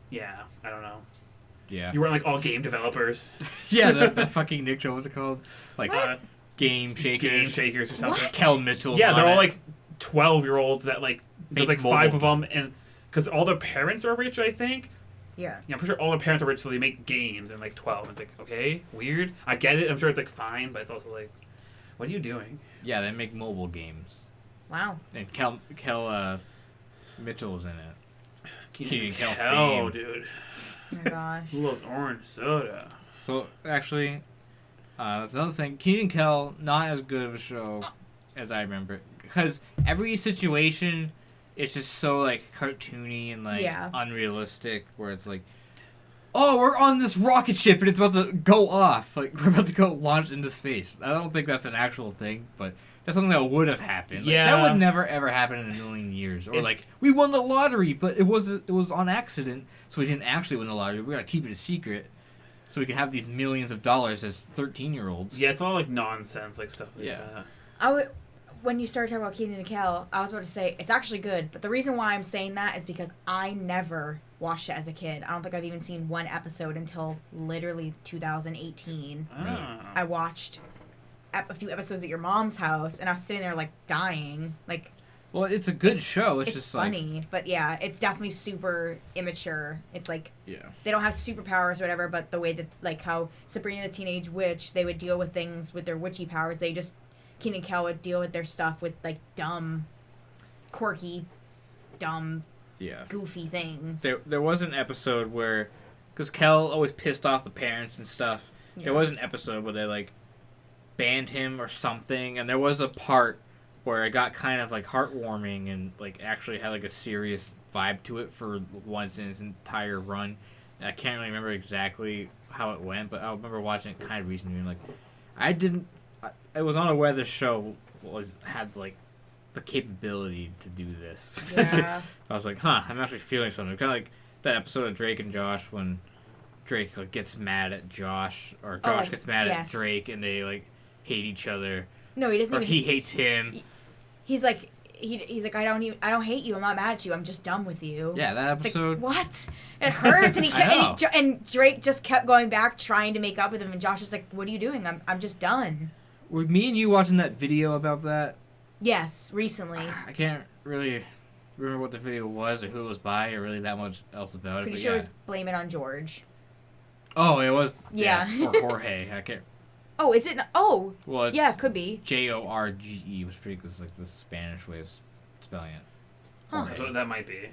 yeah, I don't know, Yeah. you weren't like all game developers. Yeah, the fucking Nick show, what's it called? Like, What? Game Shakers. Game Shakers or something. What? Kel Mitchell's Yeah, they're on all it. like 12-year-olds that like there's Make like 5 of mobile them, and because all their parents are rich, I think. Yeah. Yeah, I'm pretty sure all their parents are rich, so they make games, and like 12. It's like, okay, weird. I get it. I'm sure it's like fine, but it's also like, what are you doing? Yeah, they make mobile games. Wow. And Kel Mitchell was in it. Kenan and Kel Oh, fame. dude. Oh my gosh. Who loves orange soda? So, actually, that's another thing. Kenan and Kel, not as good of a show as I remember. Because every situation is just so, like, cartoony and, like, unrealistic. Where it's like, oh, we're on this rocket ship and it's about to go off. Like, we're about to go launch into space. I don't think that's an actual thing, but that's something that would have happened. Like, Yeah. that would never, ever happen in a million years. Or, like, we won the lottery, but it was on accident, so we didn't actually win the lottery. We gotta keep it a secret so we can have these millions of dollars as 13-year-olds. Yeah, it's all like nonsense, like stuff like that. When you started talking about Kenan and Kel, I was about to say it's actually good, but the reason why I'm saying that is because I never watched it as a kid. I don't think I've even seen one episode until literally 2018. Ah. I watched a few episodes at your mom's house, and I was sitting there like dying. Like, Well, it's a good show. It's just funny, but yeah, it's definitely super immature. It's like yeah. they don't have superpowers or whatever, but the way that like how Sabrina the Teenage Witch, they would deal with things with their witchy powers. They just Kenan and Kel would deal with their stuff with like dumb, quirky, goofy things. There was an episode where, because Kel always pissed off the parents and stuff. Yeah. There was an episode where they like banned him or something, and there was a part where it got kind of like heartwarming and like actually had like a serious vibe to it for once in its entire run. And I can't really remember exactly how it went, but I remember watching it kind of recently and like I was unaware this show had like the capability to do this. Yeah. I was like, huh, I'm actually feeling something. Kind of like that episode of Drake and Josh when Drake like gets mad at Josh, or Josh gets mad at Drake, and they like hate each other. No, he doesn't. Or he hates him. He's like, he's like, I don't hate you. I'm not mad at you. I'm just done with you. Yeah, that episode. Like, what? It hurts, and he kept, and Drake just kept going back trying to make up with him, and Josh was like, "What are you doing? I'm just done." Were me and you watching that video about that? Yes, recently. I can't really remember what the video was or who it was by or really that much else about it. Pretty sure it was Blame It on George. Oh, it was. Yeah. Or Jorge. I can't. Oh, is it? Oh. Well, it's yeah, it could be. Jorge was pretty good. It's like the Spanish way of spelling it. Huh. So that might be.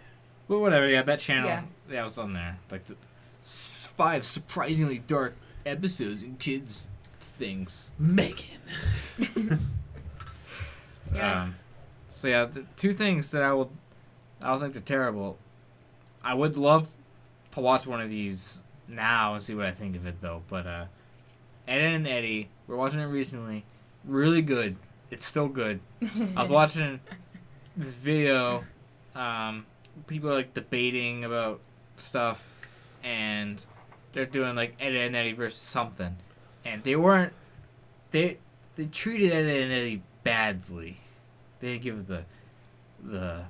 Well, whatever. Yeah, that channel. Yeah. That was on there. Like the 5 surprisingly dark episodes and kids things. Megan. Yeah. So yeah, the 2 things that I don't think they're terrible. I would love to watch one of these now and see what I think of it though. But Ed and Eddie, we're watching it recently. Really good. It's still good. I was watching this video. People are like debating about stuff, and they're doing like Ed and Eddie versus something, and they weren't. They treated Ed and Eddie badly. They didn't give it the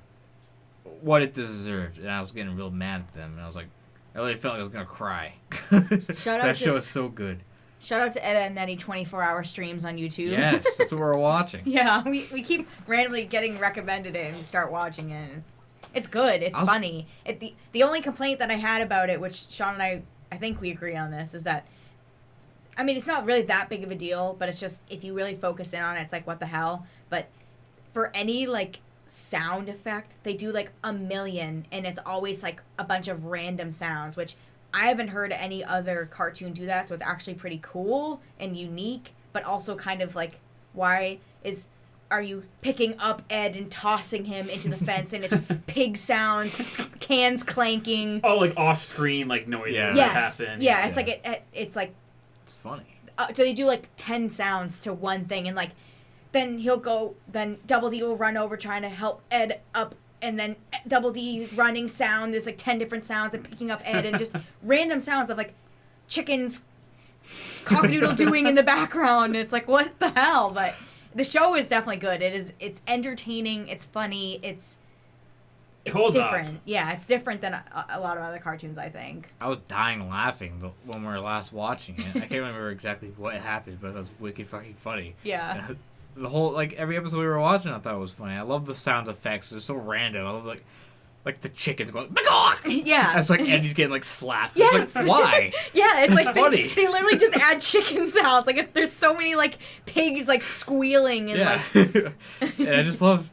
what it deserved, and I was getting real mad at them. And I was like, I really felt like I was gonna cry. That show is so good. Shout out to Ed and Eddie 24-hour streams on YouTube. Yes, that's what we're watching. Yeah, we keep randomly getting recommended it and we start watching it. And it's good. It's funny. The only complaint that I had about it, which Sean and I think we agree on this, is that, I mean, it's not really that big of a deal, but it's just, if you really focus in on it, it's like, what the hell? But for any, like, sound effect, they do, like, a million, and it's always, like, a bunch of random sounds, which I haven't heard any other cartoon do that, so it's actually pretty cool and unique, but also kind of, like, are you picking up Ed and tossing him into the fence, and it's pig sounds, cans clanking. Oh, like off-screen, like noises that happen. Yeah, it's like it's like. It's funny. So they do like 10 sounds to one thing, and like, then Double D will run over trying to help Ed up, and then Double D running sound. There's like 10 different sounds and picking up Ed, and just random sounds of like chickens cockadoodle doing in the background. And it's like, what the hell? But the show is definitely good. It's entertaining. It's funny. It's holds different. up. Yeah, it's different than a lot of other cartoons, I think. I was dying laughing when we were last watching it. I can't remember exactly what happened, but it was wicked fucking funny. Yeah. And the whole, like, every episode we were watching, I thought it was funny. I love the sound effects. They're so random. I love, like the chickens going, "Bagawk!" Yeah. It's like Andy's getting, like, slapped. Yes. It's like, why? Yeah, it's like funny. They literally just add chicken sounds. Like, there's so many, like, pigs, like, squealing and, like... And I just love...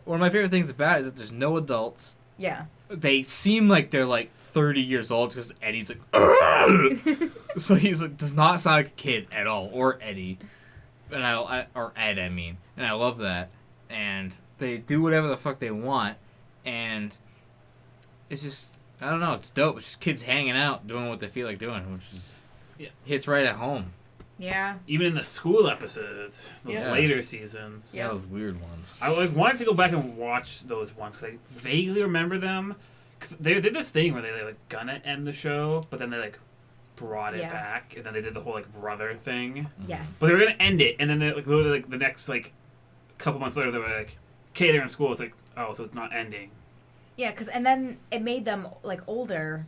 One of my favorite things about it is that there's no adults. Yeah. They seem like they're, like, 30 years old because Eddie's like... So he's, like, does not sound like a kid at all. Or Eddie. Or Ed, I mean. And I love that. And they do whatever the fuck they want. And it's just, I don't know, it's dope. It's just kids hanging out, doing what they feel like doing, which is hits right at home. Yeah. Even in the school episodes, those later seasons. Yeah, those weird ones. I wanted to go back and watch those ones because I vaguely remember them. Cause they did this thing where they like gonna end the show, but then they like brought it back, and then they did the whole like brother thing. Yes. But they were gonna end it, and then they like literally like the next like couple months later they were like, okay, they're in school. It's like, oh, so it's not ending. Yeah, and then it made them, like, older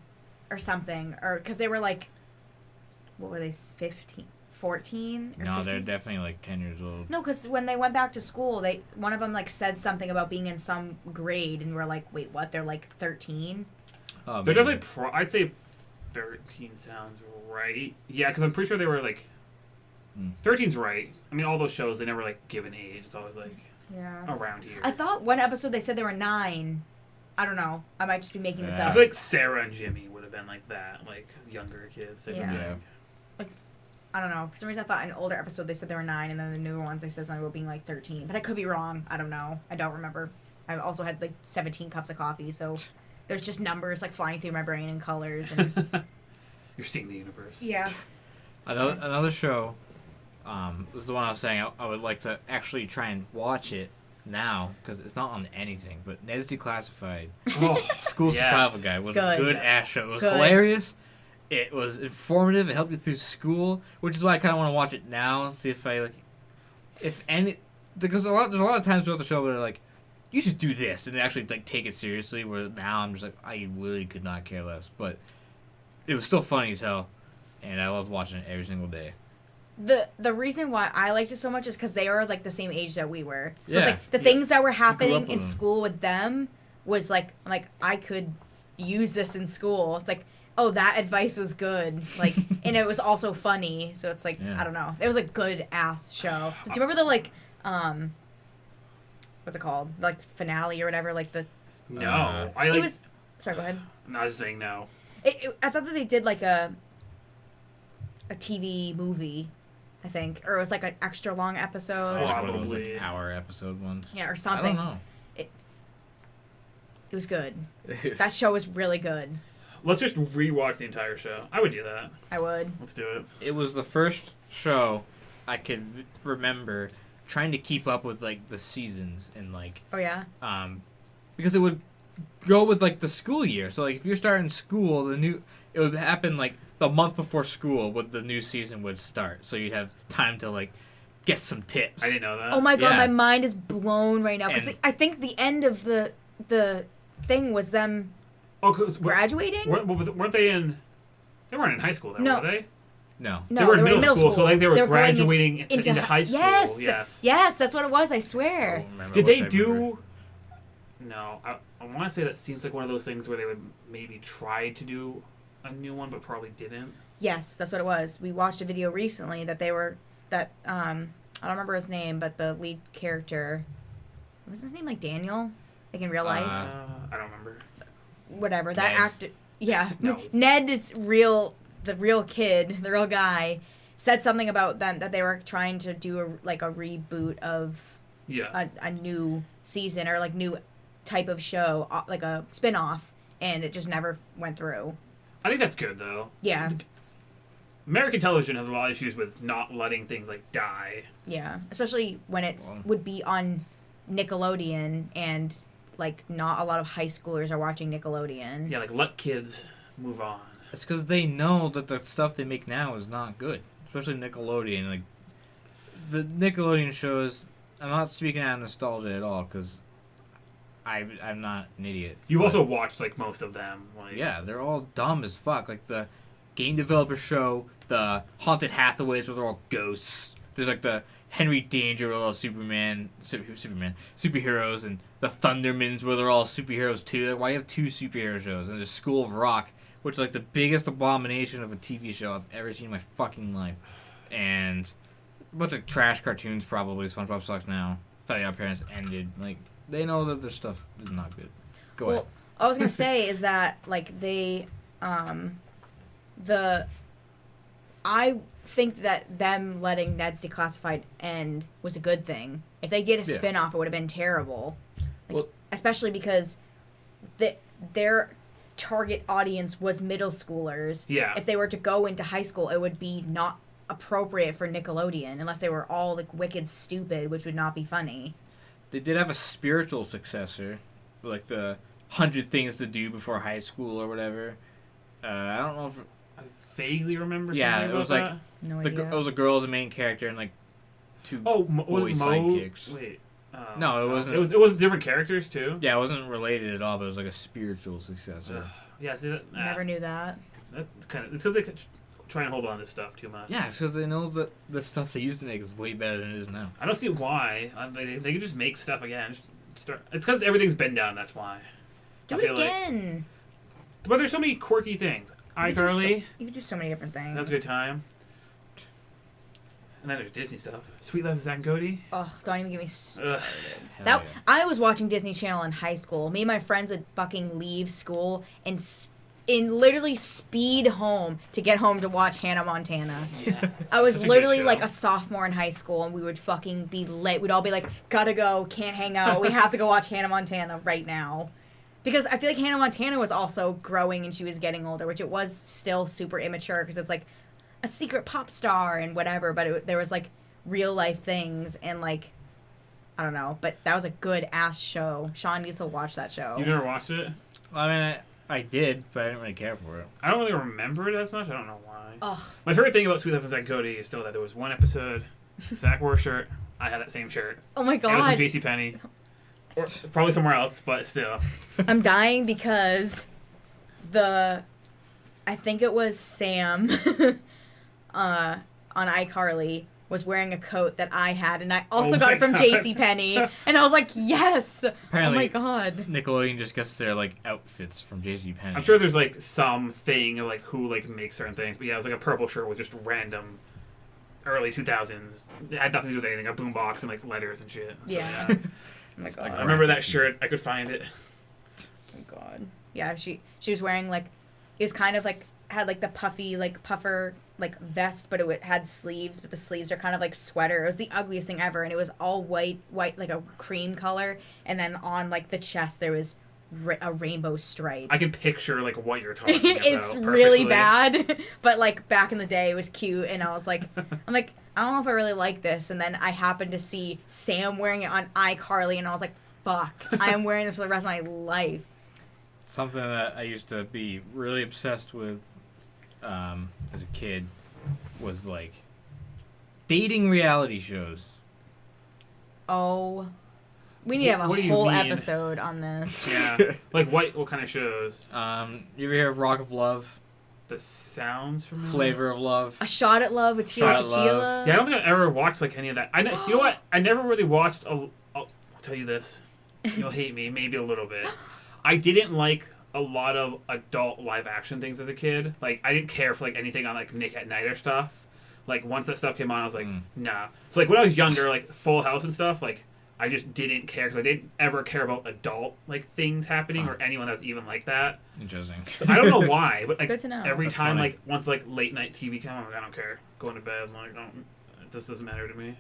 or something. Or, because they were, like, what were they, 15, 14? Or no, 15? they're definitely, like, 10 years old. No, because when they went back to school, one of them, like, said something about being in some grade, and we're like, wait, what? They're, like, 13? Oh, they're definitely, I'd say 13 sounds right. Yeah, because I'm pretty sure they were, like, 13's right. I mean, all those shows, they never, like, give an age. It's always, like, around here. I thought one episode they said they were 9. I don't know. I might just be making this I up. feel like Sarah and Jimmy would have been like that, like younger kids. Yeah. Thing. Like, I don't know. For some reason, I thought in an older episode they said they were 9, and then the newer ones they said something about being like 13. But I could be wrong. I don't know. I don't remember. I've also had like 17 cups of coffee, so there's just numbers like flying through my brain and colors. And You're seeing the universe. yeah. Another show was the one I was saying I would like to actually try and watch it now because it's not on anything. But Ned's Declassified, Oh, School yes. Survival Guide was a Good. good ass show. It was Good. hilarious. It was informative. It helped you through school, which is why I kind of want to watch it now and see if I like, if any, because there's a lot of times throughout the show where they're like, you should do this, and they actually like take it seriously. Where now I'm just like, I literally could not care less, but it was still funny as hell, and I loved watching it every single day. The reason why I liked it so much is because they are like the same age that we were. So Yeah. it's like the things that were up happening with in them. school with them was like I could use this in school. It's like, oh, that advice was good. Like, and it was also funny. So it's like, Yeah. I don't know. It was a good ass show. Do you remember the like what's it called? Like finale or whatever, like the No. I it like. was sorry, go ahead. No, I was saying no. I thought that they did like a TV movie, I think, or it was like an extra long episode Oh, or It's something. one of those Probably. like, hour episode ones. Yeah, or I something. don't know. It was good. That show was really good. Let's just rewatch the entire show. I would do that. I would. Let's do it. It was the first show I could remember trying to keep up with like the seasons and like Oh yeah. because it would go with like the school year. So like if you're starting school, it would happen like the month before school when the new season would start. So you'd have time to like get some tips. I didn't know that. Oh my god, Yeah. my mind is blown right now because And- I think the end of the thing was them Oh, 'cause graduating. weren't they in? They weren't in high school, though, No. were they? No. No, they were in in middle school, so like they were They're going graduating into high school. Yes. Yes. Yes, that's what it was. I I swear. don't remember. Did I wish they I do? remembered. No, I want to say that seems like one of those things where they would maybe try to do a new one, but probably didn't. Yes, that's what it was. We watched a video recently that they were I don't remember his name, but the lead character, was his name like Daniel? Like in real life? I don't remember. Whatever. That Ned. actor. Yeah. No. Ned is the real kid, the real guy, said something about them that they were trying to do a reboot of Yeah. a new season or like new type of show, like a spin-off, and it just never went through. I think that's good though. Yeah. American television has a lot of issues with not letting things like die. Yeah. Especially when Well. would be on Nickelodeon and like not a lot of high schoolers are watching Nickelodeon. Yeah, like let kids move on. It's because they know that the stuff they make now is not good, especially Nickelodeon. Like the Nickelodeon shows, I'm not speaking out of nostalgia at all because I'm not an idiot. You've But, also watched like most of them. Like, yeah, they're all dumb as fuck. Like the Game Developer Show, the Haunted Hathaways where they're all ghosts. There's like the Henry Danger where they're all superheroes, and the Thundermans where they're all superheroes too. Like, why do you have two superhero shows? And there's School of Rock, which is like the biggest abomination of a TV show I've ever seen in my fucking life. And a bunch of trash cartoons probably. SpongeBob Sucks Now. Fatty Our Parents ended. Like, they know that their stuff is not good. Go ahead. Well, all I was gonna say is that like they, I think that them letting Ned's Declassified end was a good thing. If they did a Yeah. spin-off, it would have been terrible. Like, Well- especially because their target audience was middle schoolers. Yeah. If they were to go into high school, it would be not appropriate for Nickelodeon unless they were all like wicked stupid, which would not be funny. They did have a spiritual successor, like the 100 Things to Do Before High School or whatever. I don't know if I vaguely remember. Yeah, something it about was like- that. No it idea. was a girl as a main character and like two. Oh, boy was Mo? sidekicks. Wait. No, it wasn't. It was different characters too. Yeah, it wasn't related at all, but it was like a spiritual successor. Yeah, see that? Never knew that. That's kind of it's because they try and hold on to stuff too much. Yeah, it's because they know that the stuff they used to make is way better than it is now. I don't see why they can just make stuff again. Just start. It's because everything's been done. That's why. Do I it feel like- again. But there's so many quirky things. You could do iCarly. You could do so many different things. That was a good time. And then there's Disney stuff. Sweet Life of Zack and Cody. Ugh, don't even get me Ugh. started. Hell That yeah. I was watching Disney Channel in high school. Me and my friends would fucking leave school and literally speed home to get home to watch Hannah Montana. Yeah. I was Such a good literally show. like a sophomore in high school, and we would fucking be late. We'd all be like, gotta go, can't hang out. We have to go watch Hannah Montana right now. Because I feel like Hannah Montana was also growing and she was getting older, which it was still super immature because it's like a secret pop star and whatever, but there was like real life things and like, I don't know, but that was a good ass show. Sean needs to watch that show. You never watched it? I mean, I did, but I didn't really care for it. I don't really remember it as much. I don't know why. Ugh. My favorite thing about Sweet Life and Zach Cody is still that there was one episode. Zach wore a shirt. I had that same shirt. Oh my It was from god. JCPenney. Or probably somewhere else, but still. I'm dying because I think it was Sam on iCarly was wearing a coat that I had, and I also Oh got my it from God. JCPenney, and I was like, yes! Apparently, oh my god. Nickelodeon just gets their like outfits from JCPenney. I'm sure there's like some thing of like who like makes certain things, but yeah, it was like a purple shirt with just random early 2000s. It had nothing to do with anything, a boombox and like letters and shit. So, Yeah. yeah. Oh my It's god. like I remember that shirt. I could find it. Oh my god. Yeah, she was wearing like, it was kind of like, had like the puffy, like puffer, like vest, but it had sleeves, but the sleeves are kind of like sweater. It was the ugliest thing ever, and it was all white, like a cream color, and then on like the chest there was a rainbow stripe. I can picture like what you're talking about. It's really purposely. bad, but like back in the day it was cute, and I was like, I'm like, I don't know if I really like this, and then I happened to see Sam wearing it on iCarly, and I was like, fuck, I am wearing this for the rest of my life. Something that I used to be really obsessed with as a kid was like dating reality shows. Oh, we need to have What a do you whole mean? episode on this. Yeah. Like what kind of shows? You ever hear of Rock of Love? That sounds familiar. Flavor of Love? A Shot at Love with Tila Shot at Tequila. Love. Yeah, I don't think I ever watched like any of that. You know what? I never really watched. I'll tell you this. You'll hate me, maybe a little bit. I didn't like a lot of adult live action things as a kid. Like I didn't care for like anything on like Nick at Night or stuff. Like once that stuff came on, I was like, nah. So like when I was younger, like Full House and stuff, like I just didn't care because I didn't ever care about adult like things happening or anyone that was even like that. Interesting. So I don't know why, but like Good to know. every That's time funny. like once like late night TV came on, I'm like, I don't care. Going to bed, I'm like, don't. This doesn't matter to me.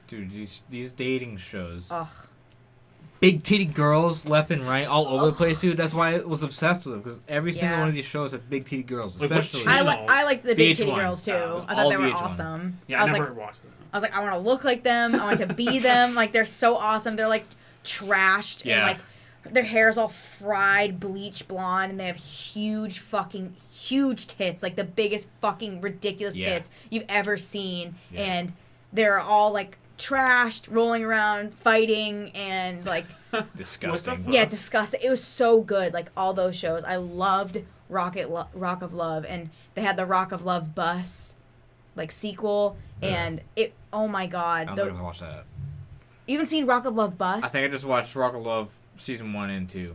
Dude, these dating shows. Ugh. Big titty girls left and right all over the place, dude. That's why I was obsessed with them, because every single Yeah. one of these shows have big titty girls, Like, what especially. channel? I liked the big titty VH1. girls too. Oh, I thought all they were VH1. awesome. Yeah, I I was never like, watched that. I was like, I want to look like them. I want to be them. Like they're so awesome. They're like trashed and Yeah. like their hair's all fried, bleach blonde, and they have huge tits, like the biggest fucking ridiculous Yeah. tits you've ever seen, Yeah. and they're all like trashed, rolling around, fighting, and like Disgusting. What the yeah, disgusting. It was so good. Like all those shows, I loved Rock of Love, and they had the Rock of Love bus, like sequel, and it. Oh my I god! don't think I watched that. You haven't seen Rock of Love bus? I think I just watched Rock of Love season 1 and 2.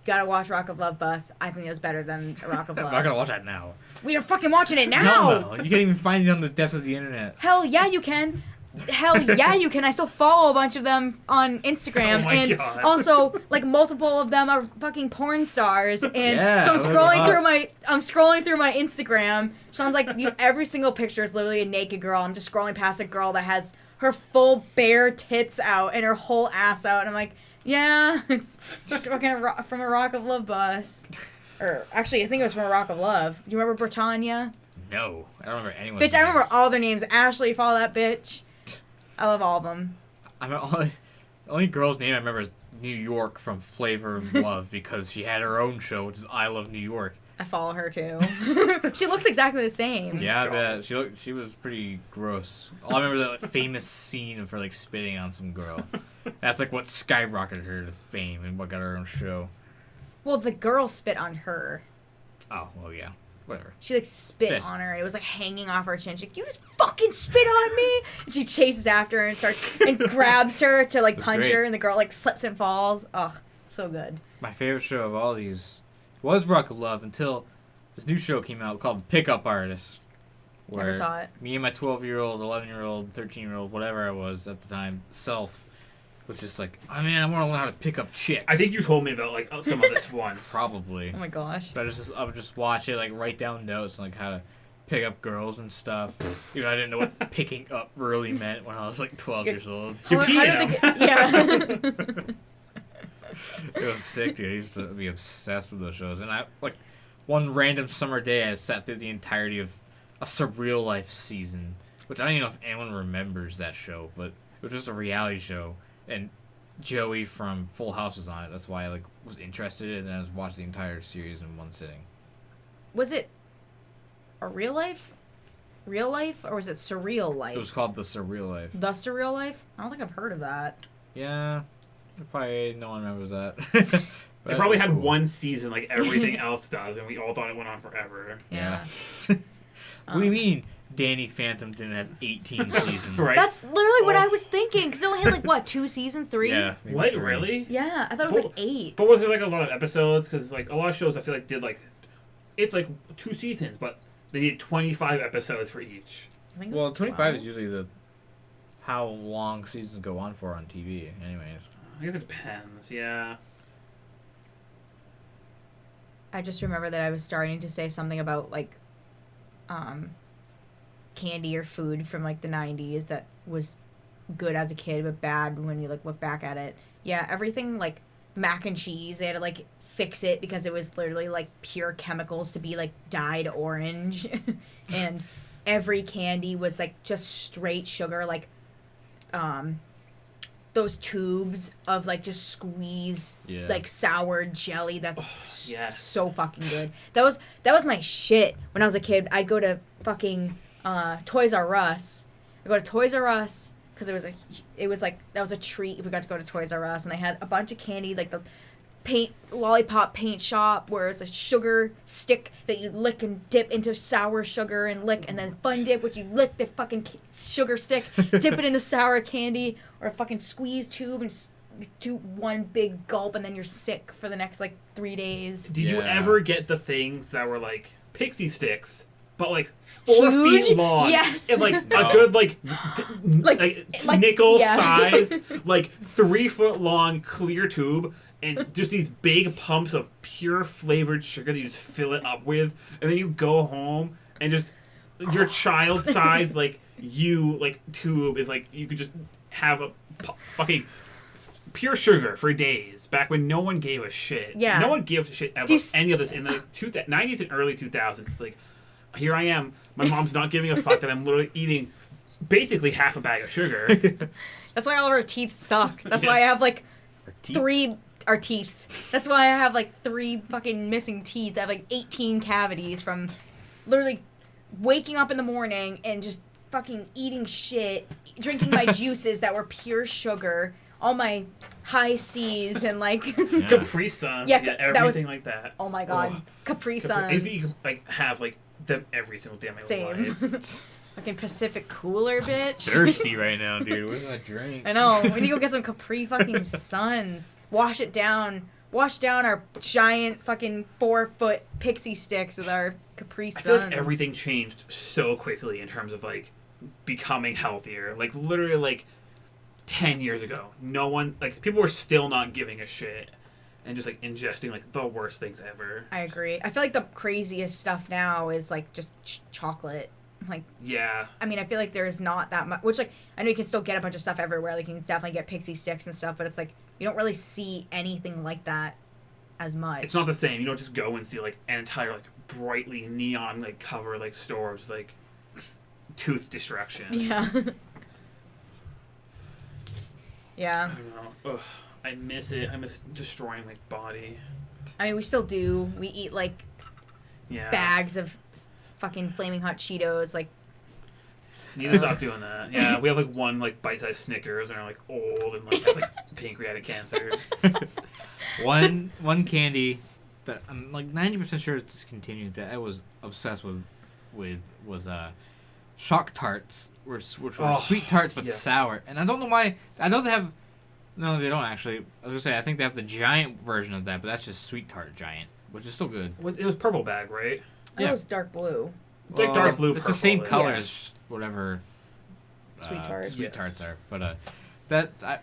Gotta watch Rock of Love bus. I think it was better than Rock of I'm Love. not gonna watch that now. We are fucking watching it now. Hell no. You can't even find it on the depths of the internet. Hell yeah, you can. Hell yeah, you can. I still follow a bunch of them on Instagram, Oh my and God. also like multiple of them are fucking porn stars. And Yeah, so I'm look it scrolling up. through my Instagram. Sean's like, every single picture is literally a naked girl. I'm just scrolling past a girl that has her full bare tits out and her whole ass out, and I'm like, yeah, it's fucking from a Rock of Love bus. Or actually, I think it was from a Rock of Love. Do you remember Britannia? No. I don't remember anyone. Bitch, I remember all their names. Ashley, follow that bitch. I love all of them. I mean, the only girl's name I remember is New York from Flavor of Love because she had her own show, which is I Love New York. I follow her too. She looks exactly the same. Yeah, I God. bet. She was pretty gross. All I remember is that famous scene of her like spitting on some girl. That's like what skyrocketed her to fame and what got her own show. Well, the girl spit on her. Oh, well, yeah. Whatever. She like spit Yes. on her. It was like hanging off her chin. She's like, "You just fucking spit on me!" And she chases after her and starts and grabs her to like That's punch great. her, and the girl like slips and falls. Ugh, so good. My favorite show of all these was Rock of Love until this new show came out called Pickup Artist. Never saw it. Me and my 12-year-old, 11-year-old, 13-year-old, whatever I was at the time, self, was just like, I mean, I want to learn how to pick up chicks. I think you told me about like some of this once. Probably. Oh my gosh. But I would just watch it, like write down notes on like how to pick up girls and stuff. You know, I didn't know what picking up really meant when I was like 12 years old. You're Yeah. It was sick, dude. I used to be obsessed with those shows. And I, like, one random summer day, I sat through the entirety of a Surreal Life season, which I don't even know if anyone remembers that show, but it was just a reality show. And Joey from Full House was on it. That's why I, like, was interested in it, and then I was watching the entire series in one sitting. Was it a real life? Real life? Or was it Surreal Life? It was called The Surreal Life. The Surreal Life? I don't think I've heard of that. Yeah. Probably no one remembers that. They probably had one season like everything else does, and we all thought it went on forever. Yeah. What do you mean Danny Phantom didn't have 18 seasons? Right. That's literally what I was thinking. Because it only had like, what, 2 seasons? 3? Yeah. What? 3. Really? Yeah, I thought it was like 8. But was there like a lot of episodes? Because like a lot of shows I feel like did like, it's like 2 seasons, but they did 25 episodes for each. I think it was Well, 25 12. is usually how long seasons go on for on TV, anyways. I guess it depends. Yeah. I just remember that I was starting to say something about like candy or food from like the 90s that was good as a kid but bad when you like look back at it. Yeah, everything like mac and cheese, they had to like fix it because it was literally like pure chemicals to be like dyed orange. And every candy was like just straight sugar, like those tubes of like just squeezed like sour jelly that's yes. so fucking good. That was my shit when I was a kid. I'd go to fucking Toys R Us. I'd go to Toys R Us because it was like that was a treat if we got to go to Toys R Us, and they had a bunch of candy like the lollipop paint shop where it's a sugar stick that you lick and dip into sour sugar and lick, and then fun dip which you lick the fucking sugar stick, dip it in the sour candy, or a fucking squeeze tube and do one big gulp and then you're sick for the next like 3 days. Did you ever get the things that were like pixie sticks, but like 4 Huge? feet long? Yes. And like a good like nickel sized like 3 foot long clear tube, and just these big pumps of pure flavored sugar that you just fill it up with, and then you go home and just your child size like tube is like you could just have a fucking pure sugar for days back when no one gave a shit. Yeah. No one gave a shit about any of this in the 90s and early 2000s. Like, here I am. My mom's not giving a fuck that I'm literally eating basically half a bag of sugar. That's why all of our teeth suck. That's why I have like our teeth. That's why I have like 3 fucking missing teeth. I have like 18 cavities from literally waking up in the morning and just fucking eating shit, drinking my juices that were pure sugar, all my high C's and like Capri Suns, everything like that. Oh my god, Capri Suns. You can like have like them every single day of my life. Fucking Pacific Cooler, bitch. Thirsty right now, dude. Where's that drink? I know. We need to go get some Capri fucking Suns. Wash down our giant fucking 4-foot pixie sticks with our Capri Suns. I feel like everything changed so quickly in terms of like becoming healthier. Like literally like 10 years ago, no one, like people were still not giving a shit and just like ingesting like the worst things ever. I agree. I feel like the craziest stuff now is like just chocolate. Like, yeah. I mean, I feel like there is not that much, which like I know you can still get a bunch of stuff everywhere. Like you can definitely get pixie sticks and stuff, but it's like you don't really see anything like that as much. It's not the same. You don't just go and see like an entire like brightly neon like cover like stores like tooth destruction. Yeah. Yeah. I don't know. Ugh, I miss it. I miss destroying my body. I mean, we still do. We eat like bags of fucking flaming hot Cheetos. Like, need to stop doing that. Yeah, we have like one like bite-sized Snickers and are like old and like have like pancreatic cancer. One candy that I'm like 90% sure it's discontinued that I was obsessed with was Shock Tarts, which were sweet tarts but sour. And I don't know why. I know they have. No, they don't actually. I was gonna say I think they have the giant version of that, but that's just sweet tart giant, which is still good. It was purple bag, right? I thought it was dark blue. Like dark blue. It's the same color as whatever sweet tarts. Sweet tarts are, but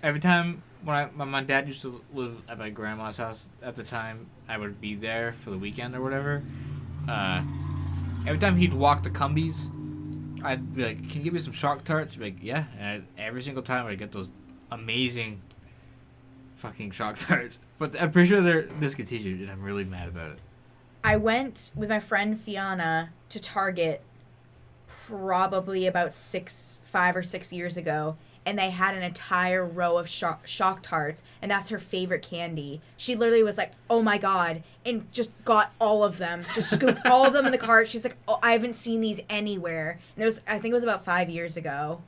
Every time when my dad used to live at my grandma's house at the time, I would be there for the weekend or whatever. Every time he'd walk the Cumbies, I'd be like, "Can you give me some Shock Tarts?" He'd be like, "Yeah." And every single time I'd get those amazing fucking Shock Tarts. But I'm pretty sure they're discontinued, and I'm really mad about it. I went with my friend Fiona to Target probably about 5 or 6 years ago, and they had an entire row of shock tarts, and that's her favorite candy. She literally was like, "Oh my god," and just got all of them, just scooped all of them in the cart. She's like, "Oh, I haven't seen these anywhere." And I think it was about 5 years ago.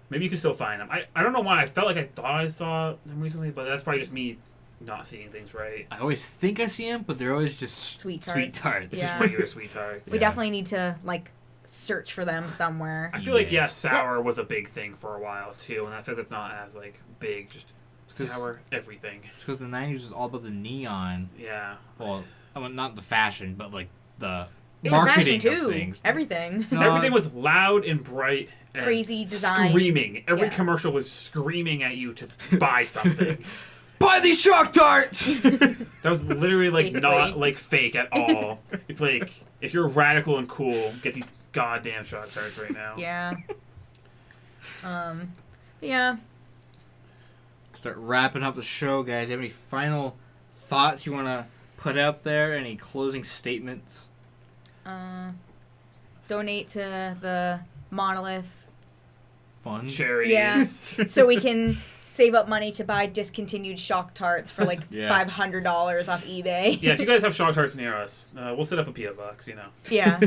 Maybe you can still find them. I don't know why. I felt like I thought I saw them recently, but that's probably just me not seeing things right. I always think I see them, but they're always just Sweet tarts. It's Yeah. just regular sweet tarts. We definitely need to, like, search for them somewhere. I feel like, sour was a big thing for a while, too, and I feel like it's not as, like, big. Just sour everything. It's because the 90s was all about the neon. Yeah. Well, I mean, not the fashion, but, like, the It was marketing fashion, too. of things. Everything. No, Everything was loud and bright. And Crazy designs. Screaming. Every Yeah. commercial was screaming at you to buy something. Buy these Shock Tarts! That was literally, like, Basically. not, like, fake at all. It's like, if you're radical and cool, get these goddamn Shock Tarts right now. Yeah. Yeah. Start wrapping up the show, guys. Do you have any final thoughts you want to put out there? Any closing statements? Donate to the Monolith. Fun. Cherries. Yeah. So we can save up money to buy discontinued Shock Tarts for like Yeah. $500 off eBay. Yeah, if you guys have Shock Tarts near us, we'll set up a P.O. box, you know. Yeah.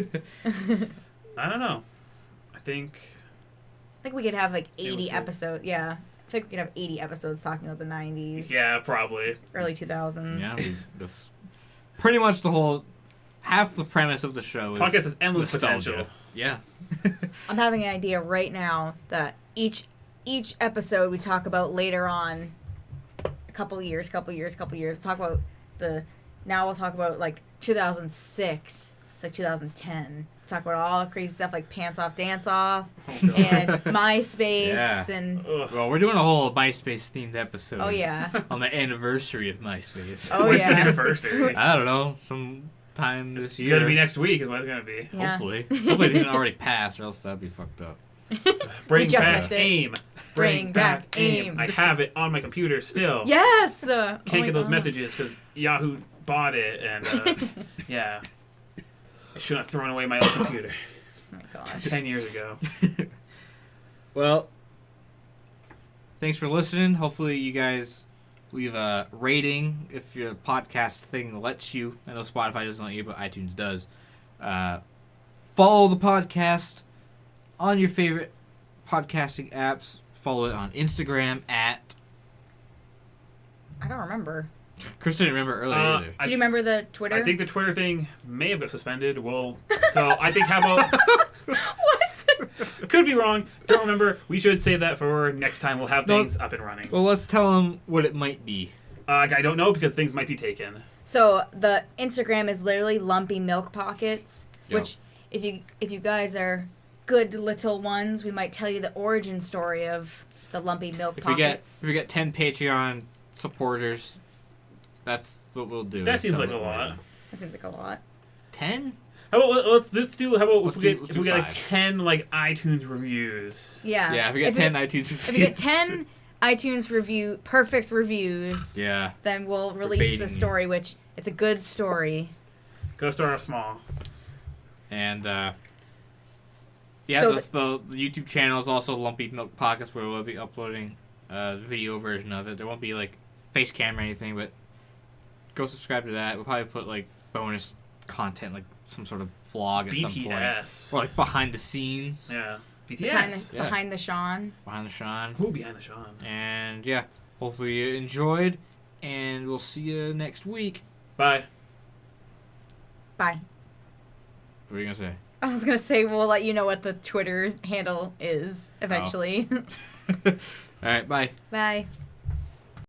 I don't know. I think we could have like It was 80 cool. episodes. Yeah. I think we could have 80 episodes talking about the 90s. yeah, probably. Early 2000s. Yeah, that's pretty much the whole half the premise of the show is Podcast has endless nostalgia. potential. Yeah. I'm having an idea right now that each episode we talk about later on a couple years. We'll talk about we'll talk about like 2006. It's like 2010. Talk about all the crazy stuff like Pants Off, Dance Off, and MySpace, Yeah. and Ugh. Well, we're doing a whole MySpace themed episode. oh yeah, On the anniversary of MySpace. Oh, When's yeah. the anniversary? I don't know. Sometime this It's year. gonna be next week is what it's gonna be. Yeah. Hopefully. Hopefully it didn't already pass, or else that'd be fucked up. Bring just back missed it. AIM. Bring back AIM. I have it on my computer still. yes. Can't get those messages because Yahoo bought it, and yeah, I shouldn't have thrown away my old computer Oh my gosh. 10 years ago. Well, thanks for listening. Hopefully you guys leave a rating if your podcast thing lets you. I know Spotify doesn't let you, but iTunes does. Follow the podcast on your favorite podcasting apps. Follow it on Instagram at... I don't remember. Chris didn't remember earlier either. Do you remember the Twitter? I think the Twitter thing may have got suspended. So I think how about... What? Could be wrong. Don't remember. We should save that for next time. We'll have things up and running. Well, let's tell them what it might be. I don't know because things might be taken. So the Instagram is literally Lumpy Milk Pockets, Yep. which if you guys are good little ones, we might tell you the origin story of the Lumpy Milk If we Pockets. get 10 Patreon supporters, that's what we'll do. That seems Tell like a them lot. That seems like a lot. 10? How about let's do? How about Let's if do- we let's get do like 5. 10 like iTunes reviews? Yeah. Yeah, if we get 10 iTunes reviews. If we get 10 iTunes perfect reviews, Yeah. then we'll release baiting the you. story, which it's a good story. Go start off small. And, yeah, So that's the YouTube channel is also Lumpy Milk Pockets, where we'll be uploading a video version of it. There won't be, like, face cam or anything, but go subscribe to that. We'll probably put, like, bonus content, like some sort of vlog at some point. BTS. Or, like, behind the scenes. Yeah. Behind BTS. the, Yeah. behind the Sean. Behind the Sean. Who behind the Sean? And, yeah, hopefully you enjoyed, and we'll see you next week. Bye. Bye. What are you going to say? I was gonna say we'll let you know what the Twitter handle is eventually. All right, bye. Bye.